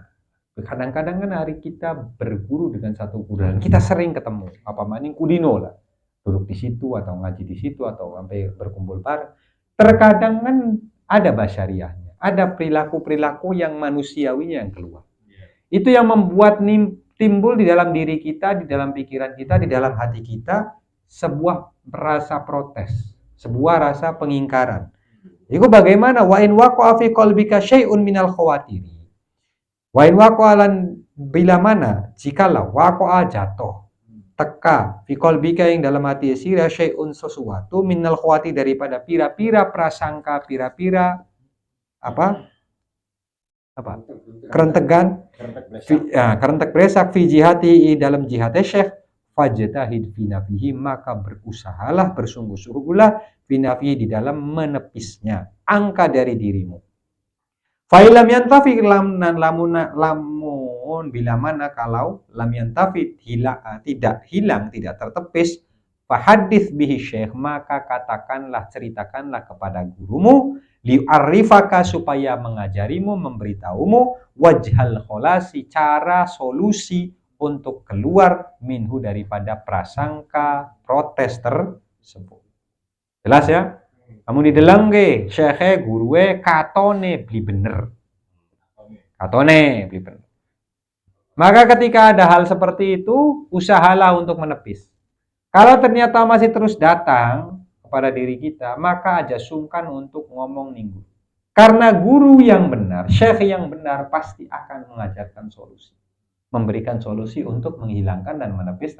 Kadang-kadang kan hari kita berguru dengan satu guru dan kita sering ketemu apa maning kulino lah. Duduk di situ atau ngaji di situ atau sampai berkumpul bareng. Terkadang kan ada basyariahnya, ada perilaku-perilaku yang manusiawinya yang keluar. Itu yang membuat timbul di dalam diri kita, di dalam pikiran kita, di dalam hati kita sebuah rasa protes. Sebuah rasa pengingkaran. Itu bagaimana? Wa in waqa'a fi qalbika syai'un minal khawatiri. Wa in waqa'a bila mana jikalau waqa'a jatuh teka fi qalbika yang dalam hati sira syai'un sesuatu minal khawati daripada pira-pira prasangka, pira-pira apa? Kerentegan, kerentek beresak fi jihati dalam jihad syekh fajtahid fi nafihi maka berusahalah bersungguh-sungguhlah fi nafihi di dalam menepisnya angka dari dirimu. Fa lam yantafi lamun bila mana kalau lam yantafi tidak hilang tidak tertepis fa hadits bihi syekh maka katakanlah ceritakanlah kepada gurumu li'arifaka supaya mengajarimu memberitahumu wajhal kholasi cara solusi untuk keluar minhu daripada prasangka protes tersebut. Jelas ya? Kamu dideleng ge, syekhe guruwe katone beli bener. katone beli bener. Maka ketika ada hal seperti itu, usahalah untuk menepis. Kalau ternyata masih terus datang kepada diri kita, maka aja sungkan untuk ngomong minggu. Karena guru yang benar, syekh yang benar pasti akan mengajarkan solusi. Memberikan solusi untuk menghilangkan dan menepis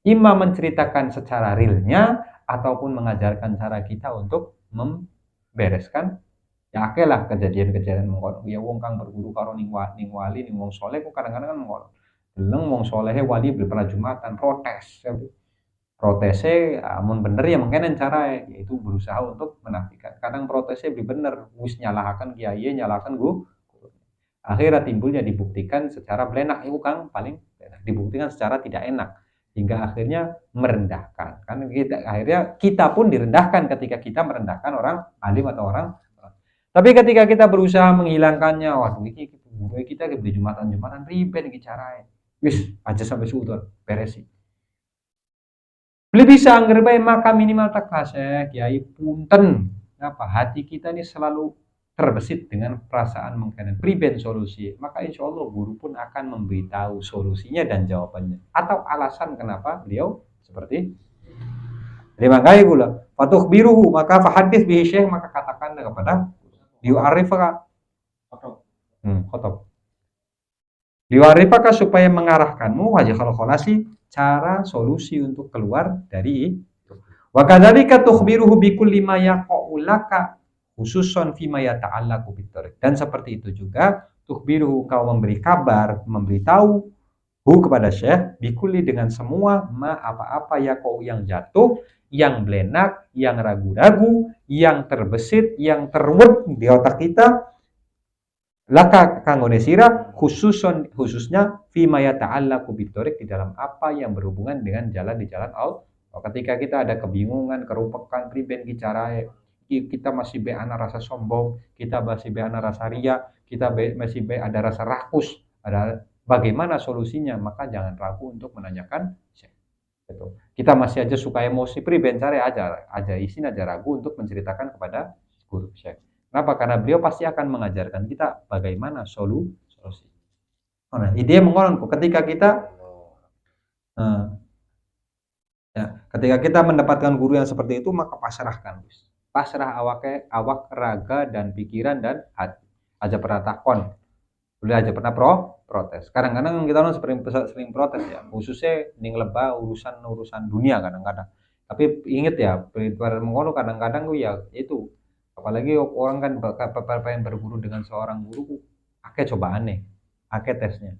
imam menceritakan secara realnya ataupun mengajarkan cara kita untuk membereskan ya akeh lah kejadian-kejadian mengkono ya wong kang berguru karo ning wali ning wong soleh kok kadang-kadang kan ngono deleng wong soleh wali pernah jumatan protes protesnya amun bener ya mungkin cara yaitu berusaha untuk menafikan kadang protesnya bener wis nyalahkan kiai nyalahkan guru akhirnya timbulnya dibuktikan secara belenak itu kang paling dibuktikan secara tidak enak hingga akhirnya merendahkan kan kita akhirnya kita pun direndahkan ketika kita merendahkan orang alim atau orang. Tapi ketika kita berusaha menghilangkannya, waduh iki kita beli jumatan ribet iki carae. Wis aja sampai sudut beresi. Beli bisa angger bae maka minimal takfase kiai punten. Apa hati kita ini selalu terbesit dengan perasaan mengkanan priben solusi. Maka insya Allah guru pun akan memberitahu solusinya dan jawabannya atau alasan kenapa beliau seperti lima kali gula. Fatuh biruhu maka fahadis bihi syekh maka katakan kepada liu'arifaka khotob liu'arifaka supaya mengarahkanmu wajah khalqalasi cara solusi untuk keluar dari itu wa kadzalika tukhbiruhu bikulli ma yaqulaka khususan fima yata'allaqu bitariq dan seperti itu juga tukhbiruhu kau memberi kabar memberitahu kepada syekh bikulli dengan semua ma apa-apa yaqau yang jatuh yang belenak, yang ragu-ragu, yang terbesit, yang terwet di otak kita laka kanggone sira khususnya fima yata'allaqu bitariq di dalam apa yang berhubungan dengan jalan di jalan Allah. Ketika kita ada kebingungan, kerupekan priben cara kita masih be ana rasa sombong, kita masih be ana rasa ria, kita masih be ada rasa rakus, ada bagaimana solusinya, maka jangan ragu untuk menanyakan gitu. Kita masih aja suka emosi priben cari aja isin aja ragu untuk menceritakan kepada guru syekh. Kenapa? Karena beliau pasti akan mengajarkan kita bagaimana solusi. Nah, ide mengononku ketika kita ketika kita mendapatkan guru yang seperti itu maka pasrahkan. Pasrah awak raga dan pikiran dan hati. Aja pernah takon. Udah aja pernah protes. Kadang-kadang kita sering protes ya, khususnya ning lebah urusan dunia kadang-kadang. Tapi inget ya, mengono kadang-kadang ya itu apalagi orang kan pengen berguru dengan seorang guru akeh cobaannya, akeh tesnya.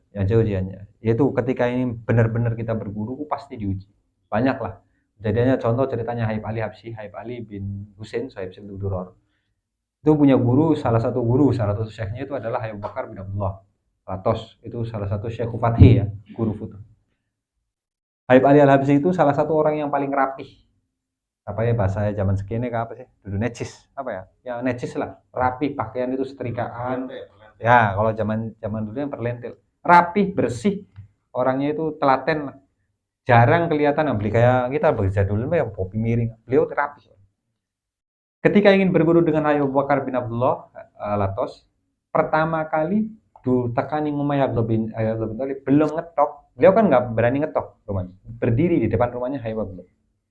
Ya ujiannya. Yaitu ketika ini benar-benar kita berguru pasti diuji. Banyak lah. Jadinya contoh ceritanya Habib Ali bin Husain Sahib Duror. Itu punya guru, salah satu syekhnya itu adalah Abu Bakar bin Abdullah Latos, itu salah satu syekh Fathi ya, guru futuh. Habib Ali Al-Habsyi itu salah satu orang yang paling rapih. Apa ya bahasa zaman sekini apa sih? Dulu necis, apa ya? Ya necis lah, rapih, pakaian itu setrikaan. Ya, kalau zaman dulu yang perlentil. Rapih, bersih. Orangnya itu telaten lah. Jarang kelihatan beli kayak kita berjadul ya kopi miring. Beliau rapih. Ketika ingin berguru dengan Abu Bakar bin Abdullah Latos, pertama kali tekani ngomai Abdullah bin Thalib belum ngetok. Beliau kan nggak berani ngetok rumahnya. Berdiri di depan rumahnya Habib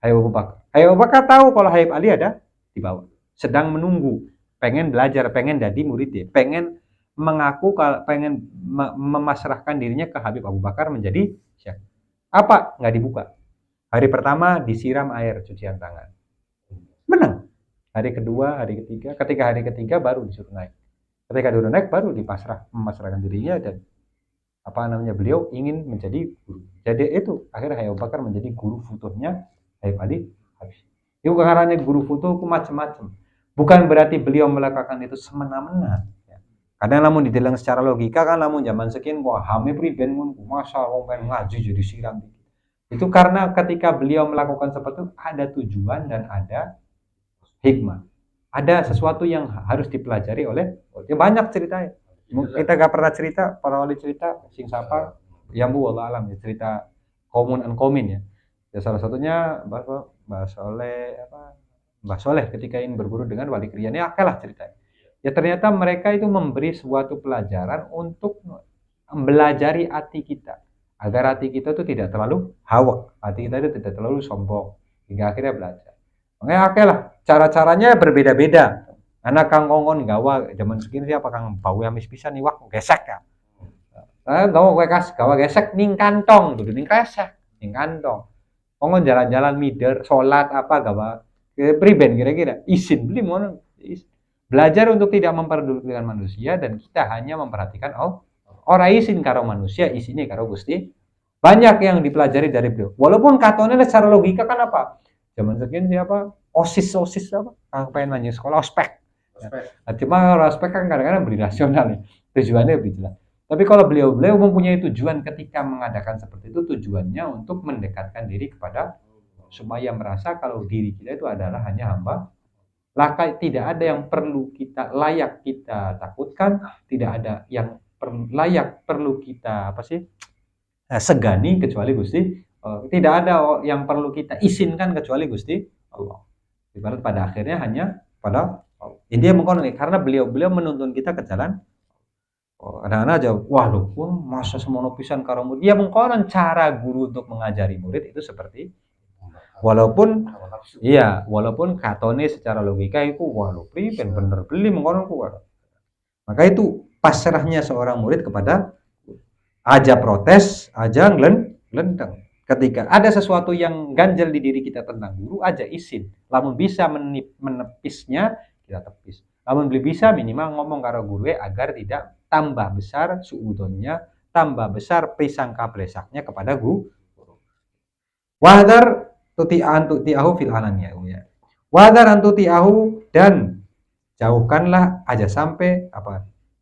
Abu Bakar. Habib Abu Bakar tahu kalau Habib Ali ada di bawah. Sedang menunggu, pengen belajar, pengen jadi murid dia, pengen mengaku pengen memasrahkan dirinya ke Habib Abu Bakar menjadi syekh. Apa? Nggak dibuka. Hari pertama disiram air cucian tangan. Menang. Hari kedua, hari ketiga, ketika hari ketiga baru disuruh naik. Ketika disuruh naik baru memasrahkan dirinya dan beliau ingin menjadi guru. Jadi itu akhirnya Habib Bakar menjadi guru futuhnya Habib Ali Habsyi. Itu karena guru futuh macam-macam. Bukan berarti beliau melakukan itu semena-mena. Kadang lamun didelang secara logika kan lamun zaman sekian wah hame priben mun masa wong pengen ngaji jadi siram. Itu karena ketika beliau melakukan seperti itu ada tujuan dan ada hikmah. Ada sesuatu yang harus dipelajari oleh banyak ceritanya. Kita gak pernah cerita, para wali cerita sing sapa yang bu wallah alam ya cerita common uncommon ya. Ya salah satunya Mbah Soleh ketika ingin berguru dengan wali kriyannya akalah ceritanya. Ya ternyata mereka itu memberi suatu pelajaran untuk belajari hati kita, agar hati kita itu tidak terlalu hawak, hati kita itu tidak terlalu sombong, hingga akhirnya belajar. Makanya oke lah, cara-caranya berbeda-beda. Anak kang kongon gawa zaman segini siapa kang bau amis pisan nih wak gesek ya. Gawa gesek ning kantong, dudu ning kresek, ning kantong. Kongon jalan-jalan mider, sholat apa gawa priben kira-kira isin beli mono. Belajar untuk tidak memperdulikan manusia dan kita hanya memperhatikan ora isin karo manusia, isine karo Gusti. Banyak yang dipelajari dari beliau. Walaupun katanya secara logika kan apa? Zaman sekian siapa? OSIS apa? Kang pengen nanya sekolah ospek. Nah, cuma ospek kan kadang-kadang beri nasional ya. Tujuannya lebih jelas. Tapi kalau beliau mempunyai tujuan ketika mengadakan seperti itu, tujuannya untuk mendekatkan diri kepada supaya merasa kalau diri kita itu adalah hanya hamba. Tidak ada yang perlu kita layak kita takutkan, tidak ada yang layak perlu kita segani kecuali Gusti. Tidak ada yang perlu kita izinkan kecuali Gusti Allah. Ibarat pada akhirnya hanya pada Allah. Intinya mengkonon karena beliau menuntun kita ke jalan. Kadang-kadang aja, wah lu pun masa semono pisan karo murid. Dia mengkonon cara guru untuk mengajari murid itu seperti walaupun katone secara logika itu wah lu priben bener beli mengkonon ku. Maka itu pasrahnya seorang murid kepada aja protes, aja ngelendeng. Ketika ada sesuatu yang ganjel di diri kita tentang guru, aja izin. Lamun bisa menepisnya, kita tepis. Lamun belum bisa minimal ngomong karo guru agar tidak tambah besar suudonnya, tambah besar prisangka blesaknya kepada guru. Wahdar tuti'ahu fil alaniyah. Wahdar tuti'ahu dan jauhkanlah aja sampai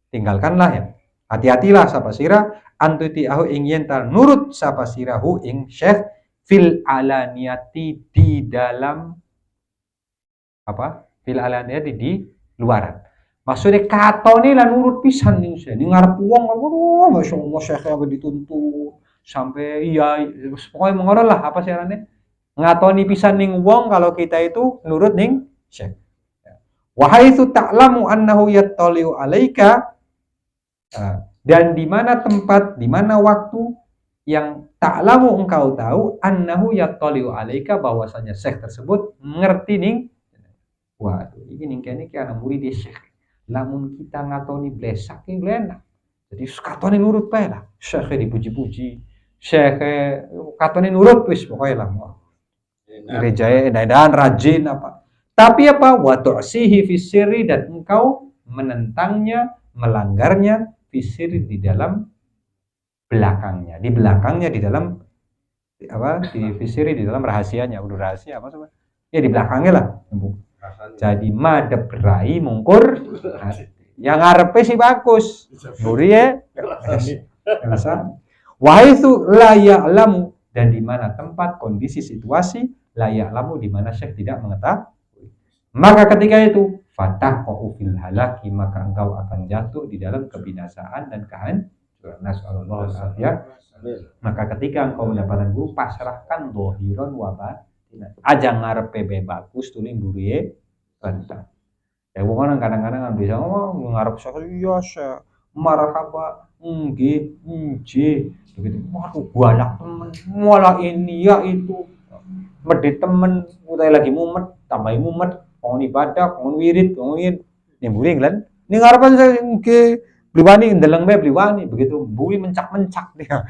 tinggalkanlah ya. Hati-hatilah sapa sira antuti'ahu ing yen nurut sapa sirahu ing syekh fil alaniyati di dalam fil alaniyati di luaran. Maksudnya katone lah nurut pisan ning syekh. Ning ngarep wong masyaallah syekh yang dituntut sampai pokoknya mengoral lah apa syaratnya ngatoni pisan ning wong kalau kita itu nurut ning syekh. Wa haitsu ta'lamu annahu yattali'u 'alaika dan di mana tempat, di mana waktu yang ta'lamu engkau tahu annahu yattali'u 'alaika bahwasanya syekh tersebut ngerti ning waduh iki ning kene ki ana murid syekh. Lamun kita ngatoni blesak ki enak. Jadi katone nurut bae lah. Syekh dipuji-puji. Syekh katone nurut wis pokoke lah. Gerejae edan rajin apa. Tapi wa tu'sihi fi sirri dan engkau menentangnya, melanggarnya fi sirri di dalam belakangnya. Di belakangnya di dalam fi sirri di dalam rahasianya. Udah rahasia apa sama? Ya di belakangnya lah. Jadi madep rai mungkur yang ngarepe sih bagus. Nuri ya. Wahai itu layak lamu dan di mana tempat kondisi situasi layak lamu di mana syekh tidak mengetahui. Maka ketika itu fataqu fil halaki maka engkau akan jatuh di dalam kebinasaan dan kehancuran. Nasallallahu alaihi. Maka ketika engkau mendapatkan guru pasrahkan dohiron wa batinan. Aja ngarepe bagus tuling buriye kentang. Ya bukan kadang-kadang bisa ngarep iya syekh marhaba nggih begitu. Waduh banyak temen malah ini ya itu medit temen utai lagi mumet tambahin mumet kon ibadah kon wirid nyemburi nglen ning ngarepan saya nggih bliwani ndeleng bae bliwani begitu mburi mencak-mencak dia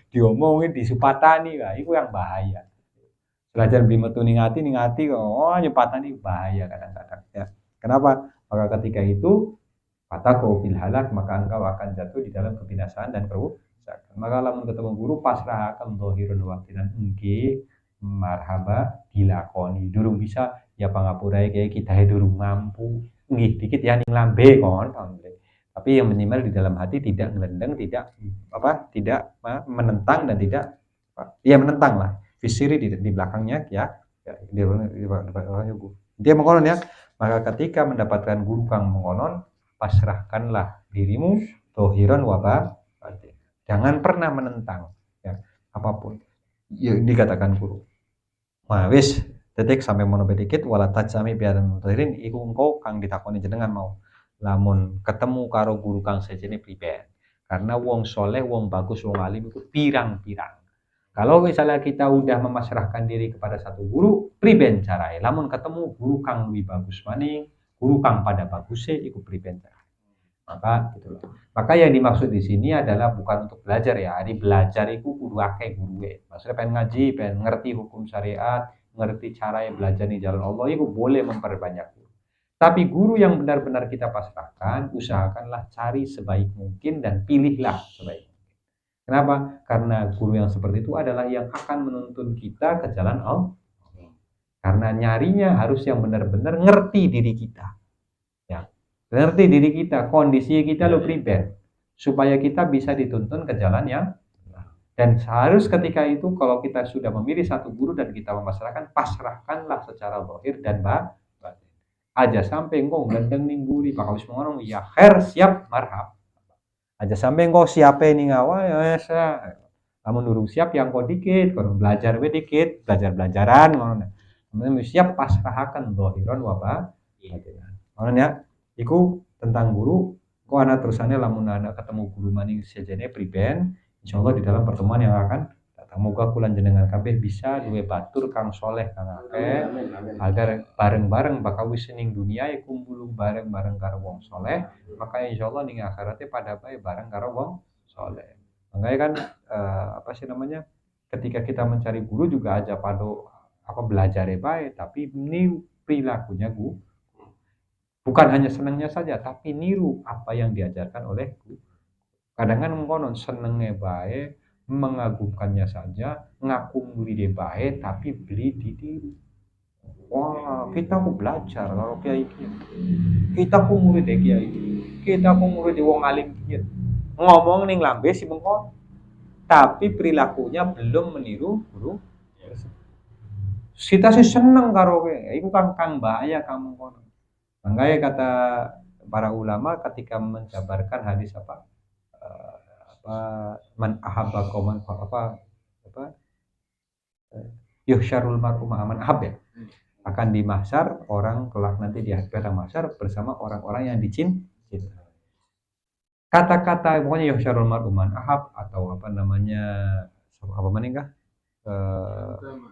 diomongin disupatani lah itu yang bahaya. Belajar beli metu ning ati kok nyupatani bahaya kadang-kadang ya. Kenapa? Maka ketika itu fataqu fil halak maka engkau akan jatuh di dalam kebinasaan dan kerusakan. Maka lamun ketemu guru pasrahaken dhahirun wa batinan nggih marhaba dilakoni durung bisa ya pangapurae kayak kita durung mampu nggih dikit ya ning lambe kon tapi yang minimal di dalam hati tidak ngelendeng tidak menentang dan tidak menentang lah visiri di belakangnya ya dia mengkonon ya. Maka ketika mendapatkan guru kang mengonon pasrahkanlah dirimu dohiron wabah. Jangan pernah menentang ya apapun yang dikatakan guru. Nah wis detik sampai mono dikit wala tajami biaran mutahirin iku engko kang ditakoni jenengan mau. lamun ketemu karo guru kang sejene priben. Karena wong soleh, wong bagus, wong alim itu pirang-pirang. Kalau misalnya kita udah memasrahkan diri kepada satu guru, priben carae. Lamun ketemu guru kang lebih bagus maning, guru kang pada bagusnya, iku priben carae. Maka gitu loh. Maka yang dimaksud di sini adalah bukan untuk belajar ya. Hari belajar itu kudu akeh guruwe. Maksudnya pengen ngaji, pengen ngerti hukum syariat, ngerti cara yang belajar di jalan Allah, itu boleh memperbanyak guru. Tapi guru yang benar-benar kita pasrahkan, usahakanlah cari sebaik mungkin dan pilihlah sebaik mungkin. Kenapa? Karena guru yang seperti itu adalah yang akan menuntun kita ke jalan Allah. Karena nyarinya harus yang benar-benar ngerti diri kita. Ya, ngerti diri kita, kondisi kita lo prepare supaya kita bisa dituntun ke jalan yang dan harus ketika itu kalau kita sudah memilih satu guru dan kita memasrahkan, pasrahkanlah secara zahir dan batin. Aja sampai engkau gendeng ning guri bakal wis ngono ya khair siap marhab. Aja sampai engkau siapa ning awal ya sa. Kamu durung siap yang kau dikit, kalau belajar we dikit, belajar-belajaran ngono. Kemudian siap pasrahkan zahiran wa batinan. Ngono ya. Iku tentang guru, kok anak terusannya lamun anak ketemu guru maning sejene priben, insyaallah di dalam pertemuan yang akan datang moga kula jenengan kabeh bisa duwe batur kang soleh kang akeh agar bareng-bareng bakal wis ning dunia ya kumpul bareng-bareng karo wong soleh, maka insyaallah ning akhiratnya pada bae bareng karo wong soleh. Makanya kan apa sih namanya? Ketika kita mencari guru juga aja pado apa belajar baik, tapi ini perilakunya guru. Bukan hanya senangnya saja, tapi niru apa yang diajarkan oleh guru. Kadang kan konon senengnya baik, mengagumkannya saja, ngaku murid baik, tapi beli ditiru. Wah, kita ku belajar kalau kiai kiai. Kita ku murid kiai. Kita ku murid wong alim kiai. Ngomong ning lambe si mengko, tapi perilakunya belum meniru guru. Kita sih seneng karo kowe. Iku kang bahaya kamu kono. Makanya kata para ulama ketika menjabarkan hadis apa man ahabba qauman apa yuhsyarul mar'u ma'aman ahab ya. Akan di mahsyar orang kelak nanti di padang mahsyar bersama orang-orang yang dicintai. Kata-kata pokoknya yuhsyarul mar'u man ahab atau apa namanya apa maningkah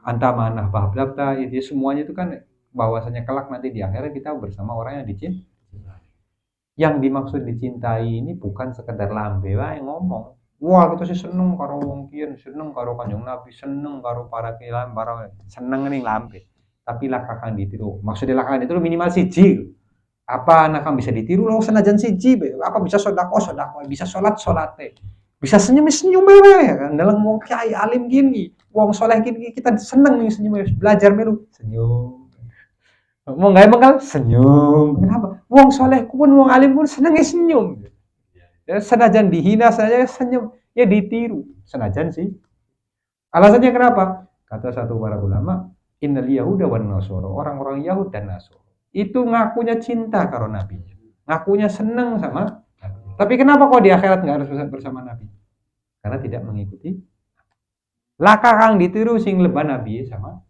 anta manah bahabdakta itu semuanya itu kan bahwasanya kelak nanti di akhirat kita bersama orang yang dicintai. Yang dimaksud dicintai ini bukan sekedar lambe wae ngomong. Wah, kita sih seneng karo wong kiyen, seneng karo Kanjeng Nabi, seneng karo para kiai, para seneng ning lambe. Tapi lakakan ditiru. Maksudnya lakakan ditiru minimal siji. Apa anak kan bisa ditiru lo senajan siji be. Apa bisa sedekah, bisa salat salate. Bisa senyum ya kan dalam wong kiai alim gini, wong soleh gini kita seneng nih senyum belajar melu senyum. Mau nggak emang senyum. Kenapa? Wong soleh pun wong alim pun senengnya senyum. Ya, senajan dihina saja senyum. Ya ditiru. Senajan sih. Alasannya kenapa? Kata satu para ulama, innal yahuda wan nasara, orang-orang Yahud dan Nasara itu ngakunya cinta karo Nabi. Ngakunya seneng sama Nabi. Tapi kenapa kok di akhirat nggak harus bersama Nabi? Karena tidak mengikuti. Laka kang ditiru sing leban Nabi sama.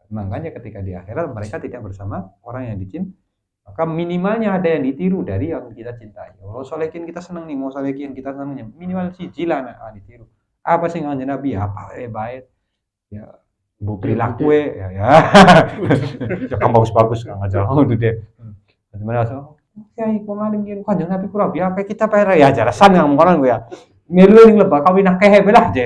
Makanya ketika di akhirat mereka tidak bersama orang yang dicintai. Maka minimalnya ada yang ditiru dari yang kita cintai. Kalau solekin kita seneng nih, mau solekin kita senengnya minimal siji lah ditiru. Apa sih nganjen Nabi? Apa baik? Ya, bu perilaku ya. Ya kan bagus-bagus kan aja. Oh deh. Gimana so? Kiai kok ngalim kiai kanjeng Nabi kurang biar kita pere ya jarasan yang ngono ya. Melu ning lebah kawin akeh belah aja.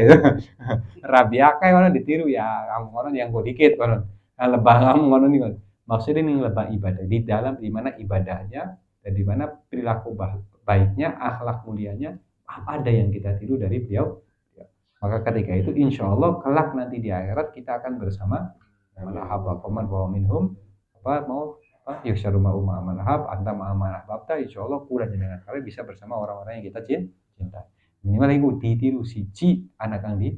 Rabi akeh ngono ditiru ya, kamu ngono yang go dikit ngono. Lebah kamu ngono nih. Maksudnya ning lebah ibadah di dalam di mana ibadahnya dan di mana perilaku baiknya, akhlak mulianya ada yang kita tiru dari beliau. Maka ketika itu insya Allah kelak nanti di akhirat kita akan bersama malahabba qaman wa minhum apa mau apa yusyarul ma'u ma'aman ahab anta ma'aman ahbabta insya Allah kula jenengan kalian bisa bersama orang-orang yang kita cintai. Minimal iku ditiru siji anak kang di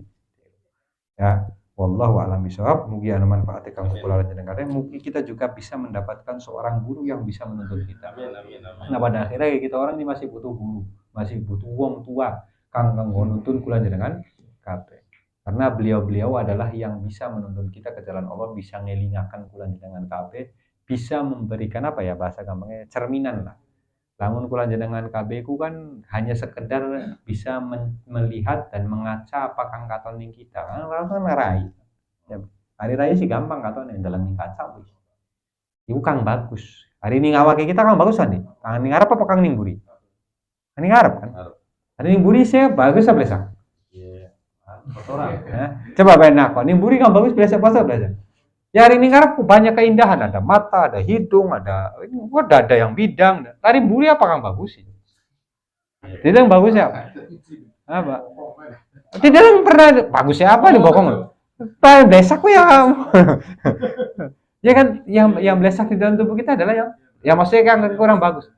ya wallahu a'lam bishawab. Mugi anu manfaat kang kula jenengan mugi kita juga bisa mendapatkan seorang guru yang bisa menuntun kita. Nah pada akhirnya kita orang ini masih butuh guru, masih butuh wong tua kang nuntun kula jenengan kabeh. Karena beliau-beliau adalah yang bisa menuntun kita ke jalan Allah, bisa ngelingakan kula jenengan kabeh, bisa memberikan apa ya bahasa gampangnya cerminan lah. Lamun kula jenengan KB ku kan hanya sekedar bisa melihat dan mengaca apa kang katon ning kita. Kan rai. Ya, hari raya sih gampang katon ning dalam ning kaca wis. Iku kang bagus. Hari ini ngawake kita kang bagus kan nih. Kang ning ngarep apa kang ning buri? Kang ning ngarep kan? Hari ning buri sih bagus apa belesa? Iya. Kotoran. Coba bayangin aku, ning buri kang bagus belesa apa belesa? Ya hari ini ngarep banyak keindahan, ada mata, ada hidung, ada yang bidang. Tari buri apa kang bagus sih? Tidak yang bagus ya? Apa? Tidak yang pernah bagusnya apa nih bokong? Besak ya. Ya kan yang blesak di dalam tubuh kita adalah yang maksudnya kan kurang bagus.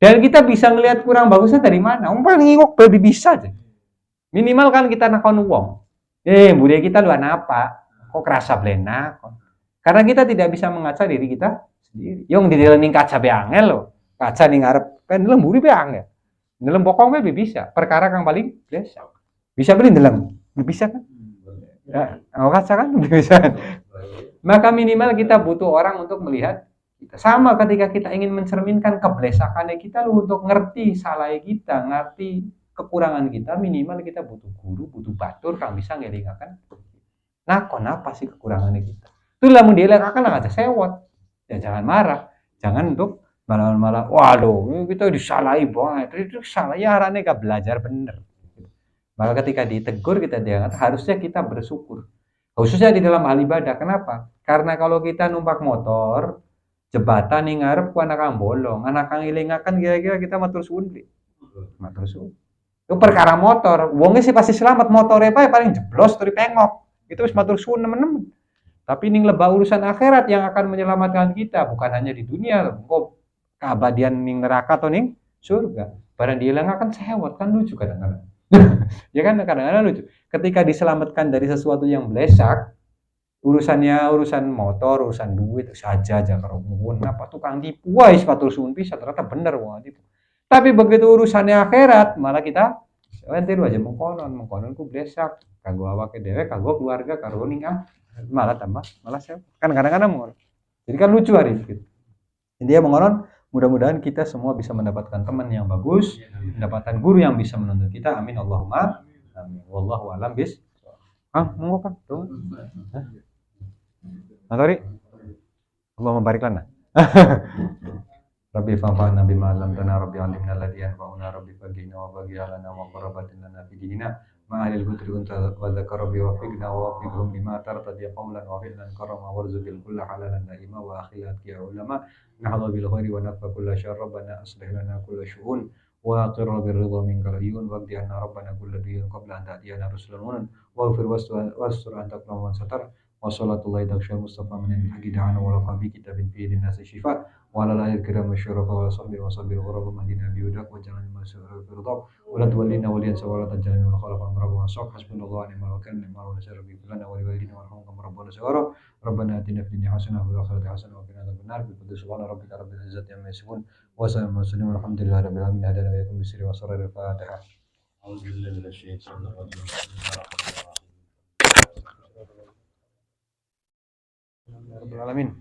Dan kita bisa melihat kurang bagusnya dari mana? Paling ngingok baby bisa aja. Minimal kan kita nakon uang. Budaya kita luar apa? Kok kerasa blena? Karena kita tidak bisa mengaca diri kita sendiri. Yang di dalam kaca be angel loh. Kaca ning ngarep kan dalam buri be angel. Dalam bokong be bisa. Perkara kang paling biasa. Bisa beli dalam. Bisa kan? Ya, kaca kan bisa. Maka minimal kita butuh orang untuk melihat kita. Sama ketika kita ingin mencerminkan keblesakannya kita loh, untuk ngerti salah kita, ngerti kekurangan kita, minimal kita butuh guru, butuh batur kang bisa ngelingakan. Nah, kenapa sih kekurangannya kita? Itulah mau dielakkan aja sewot. Ya jangan marah, jangan untuk malah waduh kita disalahi banget, itu salah ya arane gak belajar bener. Maka ketika ditegur kita diangkat, harusnya kita bersyukur. Khususnya di dalam hal ibadah. Kenapa? Karena kalau kita numpak motor, jembatan ning ngarep ku anak kang bolong, anak kang ilingakan kira-kira kita matur suwun. Matur suwun. Itu perkara motor, wongnya sih pasti selamat, motornya paling jeblos dari pengok. Itu wis matur suwun teman-teman. Tapi ning lebah urusan akhirat yang akan menyelamatkan kita, bukan hanya di dunia, kok keabadian ning neraka atau ning surga. Barang dihilangkan sewot kan lucu kadang-kadang. Ya kan kadang-kadang lucu. Ketika diselamatkan dari sesuatu yang blesak, urusan motor, urusan duit saja kalau nuwun apa tukang tipu, wis matur suwun pisan ternyata bener wong tipu. Tapi begitu urusannya akhirat, malah kita entiru aja mengkonon ku blesak, kanggo awake dhewe, kanggo keluarga, karo ning malah saya kan kadang-kadang mengonon. Jadi kan lucu hari itu. Intinya mengonon, mudah-mudahan kita semua bisa mendapatkan teman yang bagus, mendapatkan guru yang bisa menuntun kita. Amin Allahumma amin. Wallahu a'lam bis. Monggo Kang. Tari. Allahumma barik lana. Rabbi fa'alna bima 'allamtana rabbi 'allimna alladhi yanfa'una rabbi faghina wa baghi lana wa qurrabatin lana fi dinina ma alil gudri unta wa dzakara bi wafiqna wa wafiqhum bima tartadi qawlan wa fi'lan karama warzuqil kulla halalan naima wa akhilat ya ulama nahadha bil khairi wa nafa kulla syarr rabbana aslih lana kulla syu'un wa qirra bir ridha minkal ayyun wa qdi'na rabbana kulla diyun qabla an ta'tiyana rusulun wa fir wastur anta kullu man satar wa sallallahu alaihi mustafa min al-haqi da'ana wa laqa bi kitabin fi dinasi shifa wa ala alihi kiram masyarafa wa sabir wa rabbu madina bi hudak wa jalan masyarafa fi ridha wa la tuwallina waliyan sawala tajalana wa khalafa amrahu wa saq hasbunallahu wa ni'mal wakil ni'mal nasir bi lana wa li walidina warhamhum rabbana sawara rabbana atina fid dunya hasanah wa fil akhirati hasanah wa qina adzabannar bi fadli subhana rabbika rabbil izzati amma yasifun wa salamun alal walhamdulillahi rabbil alamin hadana wa yakum bisri wa sarril fatihah. Auzubillahi minasyaitonir rajim. Rabbil alamin.